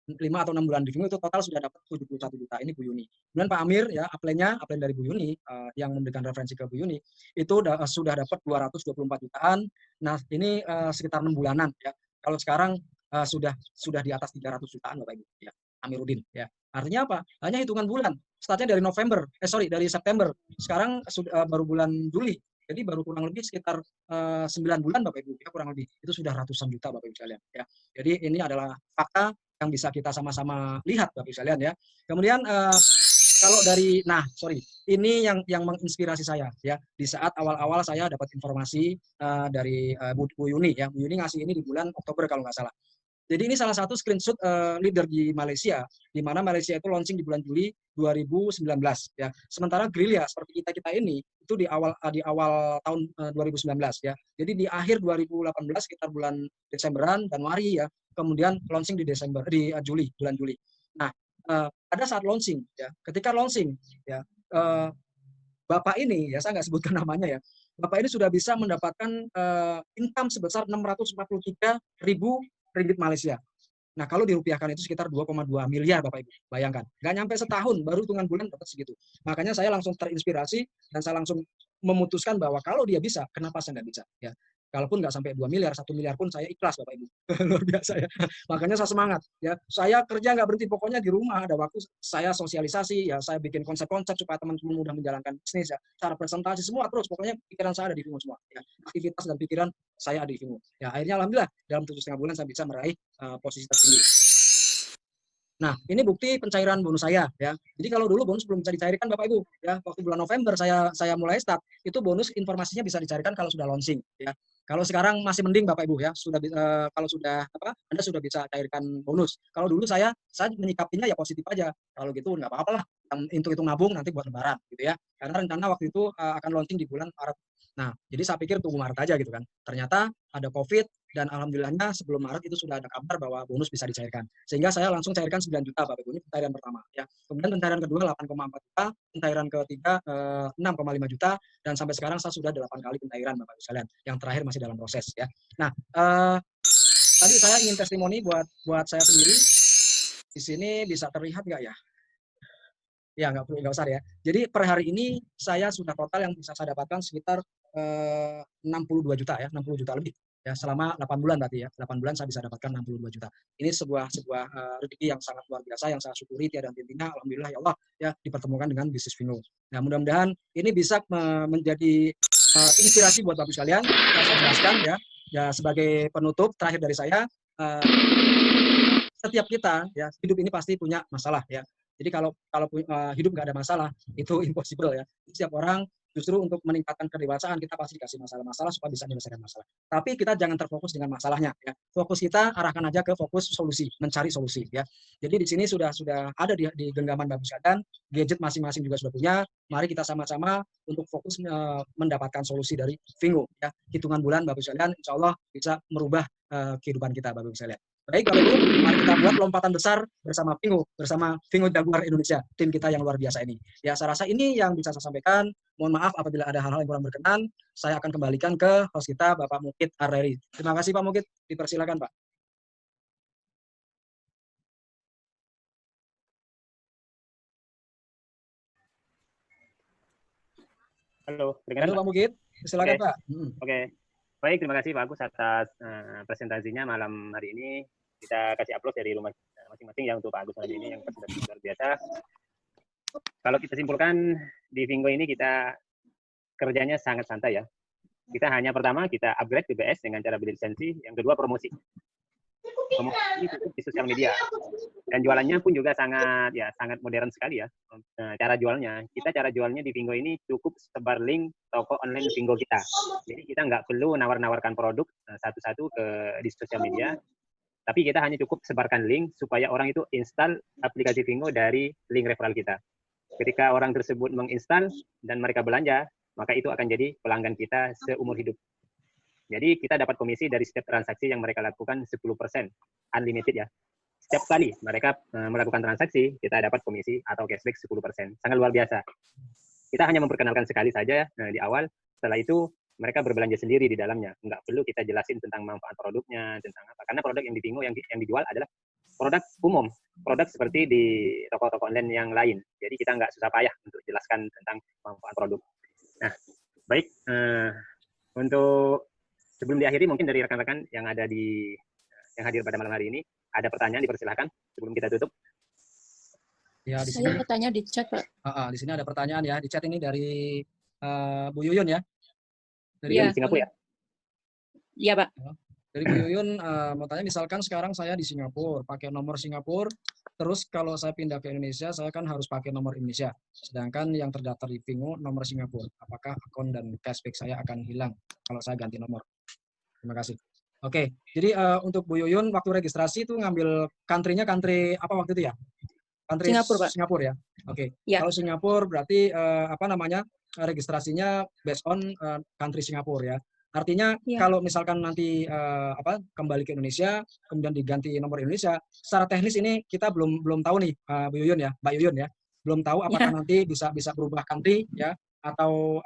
5 atau 6 bulan di Fingo itu total sudah dapat 71 juta. Ini Bu Yuni. Kemudian Pak Amir ya, upline dari Bu Yuni yang memberikan referensi ke Bu Yuni itu sudah dapat 224 jutaan. Nah, ini sekitar 6 bulanan ya. Kalau sekarang sudah di atas 300 jutaan Bapak Ibu ya. Amiruddin ya. Artinya apa? Hanya hitungan bulan. Startnya dari dari September. Sekarang baru bulan Juli. Jadi baru kurang lebih sekitar 9 bulan Bapak Ibu ya, kurang lebih. Itu sudah ratusan juta Bapak Ibu sekalian ya. Jadi ini adalah fakta yang bisa kita sama-sama lihat Bapak Ibu sekalian ya. Kemudian kalau dari ini yang menginspirasi saya ya. Di saat awal-awal saya dapat informasi dari Bu Yuni ya. Bu Yuni ngasih ini di bulan Oktober kalau nggak salah. Jadi ini salah satu screenshot leader di Malaysia, di mana Malaysia itu launching di bulan Juli 2019 ya. Sementara gerilya seperti kita ini itu di awal tahun 2019 ya. Jadi di akhir 2018 sekitar bulan Desemberan, Januari ya. Kemudian launching di bulan Juli. Nah, pada saat launching ya, ketika launching ya, Bapak ini ya, saya nggak sebutkan namanya ya. Bapak ini sudah bisa mendapatkan income sebesar 643.000 ringgit Malaysia. Nah, kalau dirupiahkan itu sekitar 2,2 miliar Bapak Ibu. Bayangkan, nggak nyampe setahun, baru hitungan bulan dapat segitu. Makanya saya langsung terinspirasi dan saya langsung memutuskan bahwa kalau dia bisa, kenapa saya nggak bisa? Ya, kalaupun nggak sampai 2 miliar, 1 miliar pun saya ikhlas Bapak Ibu. Luar biasa ya. Makanya saya semangat. Ya, saya kerja nggak berhenti, pokoknya di rumah ada waktu saya sosialisasi, ya saya bikin konsep-konsep supaya teman-teman mudah menjalankan bisnis ya. Cara presentasi semua terus, pokoknya pikiran saya ada di Fingo semua. Ya. Aktivitas dan pikiran saya ada di Fingo. Ya, akhirnya alhamdulillah dalam 7,5 bulan saya bisa meraih posisi tertinggi. Nah, ini bukti pencairan bonus saya ya. Jadi kalau dulu bonus belum bisa dicairkan Bapak Ibu ya, waktu bulan November saya mulai start, itu bonus informasinya bisa dicairkan kalau sudah launching ya. Kalau sekarang masih mending Bapak Ibu ya, kalau sudah Anda sudah bisa cairkan bonus. Kalau dulu saya menyikapinya ya positif aja. Kalau gitu nggak apa-apa lah, itu nabung nanti buat lebaran gitu ya. Karena rencana waktu itu akan launching di bulan Maret. Nah, jadi saya pikir tunggu Maret aja gitu kan. Ternyata ada COVID dan alhamdulillahnya sebelum Maret itu sudah ada kabar bahwa bonus bisa dicairkan. Sehingga saya langsung cairkan 9 juta Bapak Ibu, ini pencairan pertama ya. Kemudian pencairan kedua 8,4 juta, pencairan ketiga 6,5 juta dan sampai sekarang saya sudah 8 kali pencairan Bapak Ibu sekalian. Yang terakhir masih dalam proses ya. Nah, tadi saya ingin testimoni buat saya sendiri. Di sini bisa terlihat nggak ya? Ya, nggak usah ya. Jadi per hari ini saya sudah total yang bisa saya dapatkan sekitar 62 juta ya, 60 juta lebih ya selama 8 bulan berarti ya. 8 bulan saya bisa dapatkan 62 juta. Ini sebuah rezeki yang sangat luar biasa yang saya syukuri tiada hentinya. Alhamdulillah ya Allah ya dipertemukan dengan bisnis Fingo. Nah, mudah-mudahan ini bisa menjadi inspirasi buat Bapak sekalian. Saya jelaskan ya. Ya sebagai penutup terakhir dari saya, setiap kita ya hidup ini pasti punya masalah ya. Jadi kalau hidup nggak ada masalah itu impossible ya. Setiap orang Justru untuk meningkatkan kedewasaan kita pasti dikasih masalah-masalah supaya bisa menyelesaikan masalah. Tapi kita jangan terfokus dengan masalahnya ya. Fokus kita arahkan aja ke fokus solusi, mencari solusi ya. Jadi di sini sudah ada di genggaman Bapak sekalian, gadget masing-masing juga sudah punya. Mari kita sama-sama untuk fokus mendapatkan solusi dari Fingo ya. Hitungan bulan Bapak sekalian insya Allah bisa merubah kehidupan kita Bapak sekalian. Baik, Bapak Ibu, mari kita buat lompatan besar bersama Fingo Jaguar Indonesia, tim kita yang luar biasa ini. Ya, saya rasa ini yang bisa saya sampaikan. Mohon maaf apabila ada hal-hal yang kurang berkenan. Saya akan kembalikan ke host kita, Bapak Mukit Areri. Terima kasih Pak Mukit, dipersilakan Pak. Halo, Halo Pak Mukit, silakan Pak. Oke. Baik, terima kasih Pak Agus atas presentasinya malam hari ini. Kita kasih aplaus dari rumah masing-masing ya untuk Pak Agus hari ini yang presentasi luar biasa. Kalau kita simpulkan di Fingo ini kita kerjanya sangat santai ya. Kita hanya pertama kita upgrade BBS dengan cara beli lisensi, yang kedua promosi. Promosi itu di sosial media. Dan jualannya pun juga sangat modern sekali ya. Cara jualnya, cara jualnya di Fingo ini cukup sebar link toko online Fingo kita. Jadi kita nggak perlu nawar-nawarkan produk satu-satu di sosial media. Tapi kita hanya cukup sebarkan link supaya orang itu install aplikasi Fingo dari link referral kita. Ketika orang tersebut menginstal dan mereka belanja, maka itu akan jadi pelanggan kita seumur hidup. Jadi kita dapat komisi dari setiap transaksi yang mereka lakukan 10%, unlimited ya. Setiap kali mereka melakukan transaksi, kita dapat komisi atau cashback 10%. Sangat luar biasa. Kita hanya memperkenalkan sekali saja di awal, setelah itu mereka berbelanja sendiri di dalamnya. Nggak perlu kita jelasin tentang manfaat produknya, tentang apa. Karena produk yang di Fingo yang dijual adalah produk umum, produk seperti di toko-toko online yang lain. Jadi kita nggak susah payah untuk jelaskan tentang manfaat produk. Nah, baik. Untuk sebelum diakhiri, mungkin dari rekan-rekan yang hadir pada malam hari ini, ada pertanyaan, dipersilahkan sebelum kita tutup. Ya, di sini bertanya di chat, Pak. Di sini ada pertanyaan ya, di chat ini dari Bu Yuyun ya. Dari Singapura ya? Iya, Pak. Dari Bu Yuyun mau tanya, misalkan sekarang saya di Singapura, pakai nomor Singapura, terus kalau saya pindah ke Indonesia, saya kan harus pakai nomor Indonesia. Sedangkan yang terdaftar di Fingo nomor Singapura. Apakah akun dan cashback saya akan hilang kalau saya ganti nomor? Terima kasih. Oke, jadi untuk Bu Yuyun waktu registrasi itu ngambil country-nya country apa waktu itu ya? Country Singapura, Pak. Singapura ya. Oke. Ya. Kalau Singapura berarti registrasinya based on country Singapura ya. Artinya kalau misalkan nanti kembali ke Indonesia kemudian diganti nomor Indonesia, secara teknis ini kita belum tahu nih Bu Yuyun ya, Mbak Yuyun ya. Belum tahu apakah nanti bisa berubah country ya atau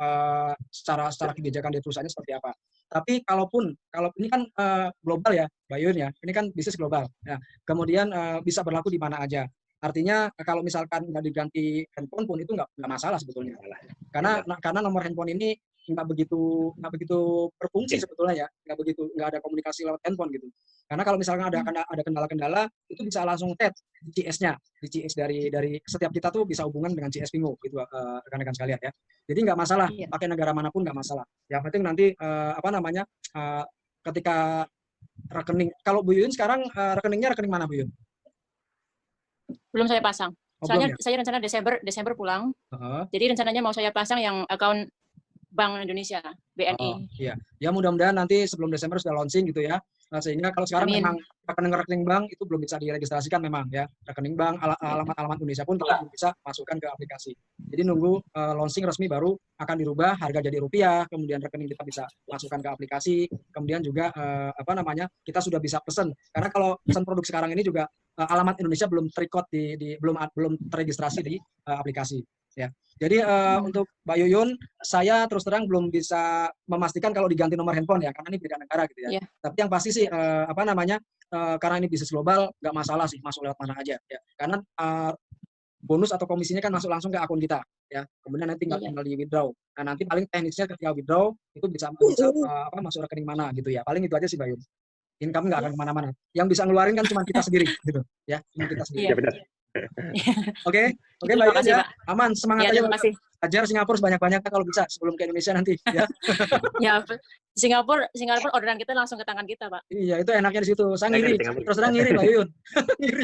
secara kebijakan di perusahaannya seperti apa. Tapi kalau ini kan global ya, Mbak Yuyun ya. Ini kan bisnis global. Ya. Kemudian bisa berlaku di mana aja. Artinya kalau misalkan nggak diganti handphone pun itu nggak masalah sebetulnya. Karena nomor handphone ini nggak begitu berfungsi sebetulnya ya, nggak ada komunikasi lewat handphone gitu. Karena kalau misalkan ada kendala-kendala itu bisa langsung tag di CS-nya, di CS dari setiap kita tuh bisa hubungan dengan CS Fingo gitu rekan-rekan sekalian ya. Jadi nggak masalah pakai negara manapun nggak masalah. Yang penting nanti ketika rekening, kalau Bu Yuyun sekarang rekeningnya rekening mana Bu Yuyun? Belum saya pasang. Soalnya saya rencana Desember pulang. Jadi rencananya mau saya pasang yang akun Bank Indonesia, BNI. Iya. Ya mudah-mudahan nanti sebelum Desember sudah launching gitu ya. Sehingga kalau sekarang memang rekening bank itu belum bisa diregistrasikan memang ya. Rekening bank, alamat Indonesia pun belum bisa masukkan ke aplikasi. Jadi nunggu launching resmi baru akan dirubah harga jadi rupiah, kemudian rekening kita bisa masukkan ke aplikasi, kemudian juga kita sudah bisa pesan. Karena kalau pesan produk sekarang ini juga alamat Indonesia belum belum terregistrasi di aplikasi ya. Jadi untuk Mbak Yuyun, saya terus terang belum bisa memastikan kalau diganti nomor handphone ya, karena ini beda negara gitu ya. Tapi yang pasti sih karena ini bisnis global nggak masalah sih masuk lewat mana aja ya. Karena bonus atau komisinya kan masuk langsung ke akun kita ya. Kemudian nanti tinggal di withdraw. Nah nanti paling teknisnya ketika withdraw itu bisa masuk rekening mana gitu ya. Paling itu aja sih Mbak Yuyun. Income nggak akan kemana-mana. Yang bisa ngeluarin kan cuma kita sendiri gitu ya. Cuma kita sendiri. Iya benar. Oke Mbak Yuyun ya. Aman, semangat aja. Terima kasih. Ajar Singapura sebanyak-banyaknya kalau bisa sebelum ke Indonesia nanti ya. Ya, Singapura orderan kita langsung ke tangan kita, Pak. Iya, itu enaknya di situ. Saya ngiri. Terus terang ngiri Mbak Yuyun. Ngiri.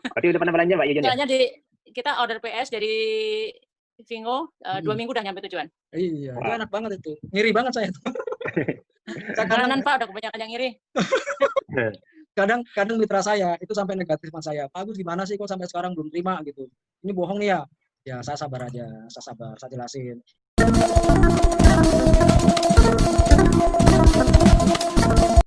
Berarti udah pernah belanja Mbak Yuyun ya? Kita order PS dari Vingo 2 minggu udah nyampe tujuan. Iya, itu enak banget itu. Ngiri banget saya. Kanan Pak udah kebanyakan yang ngiri. Kadang mitra saya itu sampai negatif sama saya. Pak Agus gimana sih kok sampai sekarang belum terima gitu. Ini bohong nih ya. Ya saya sabar aja, saya jelasin.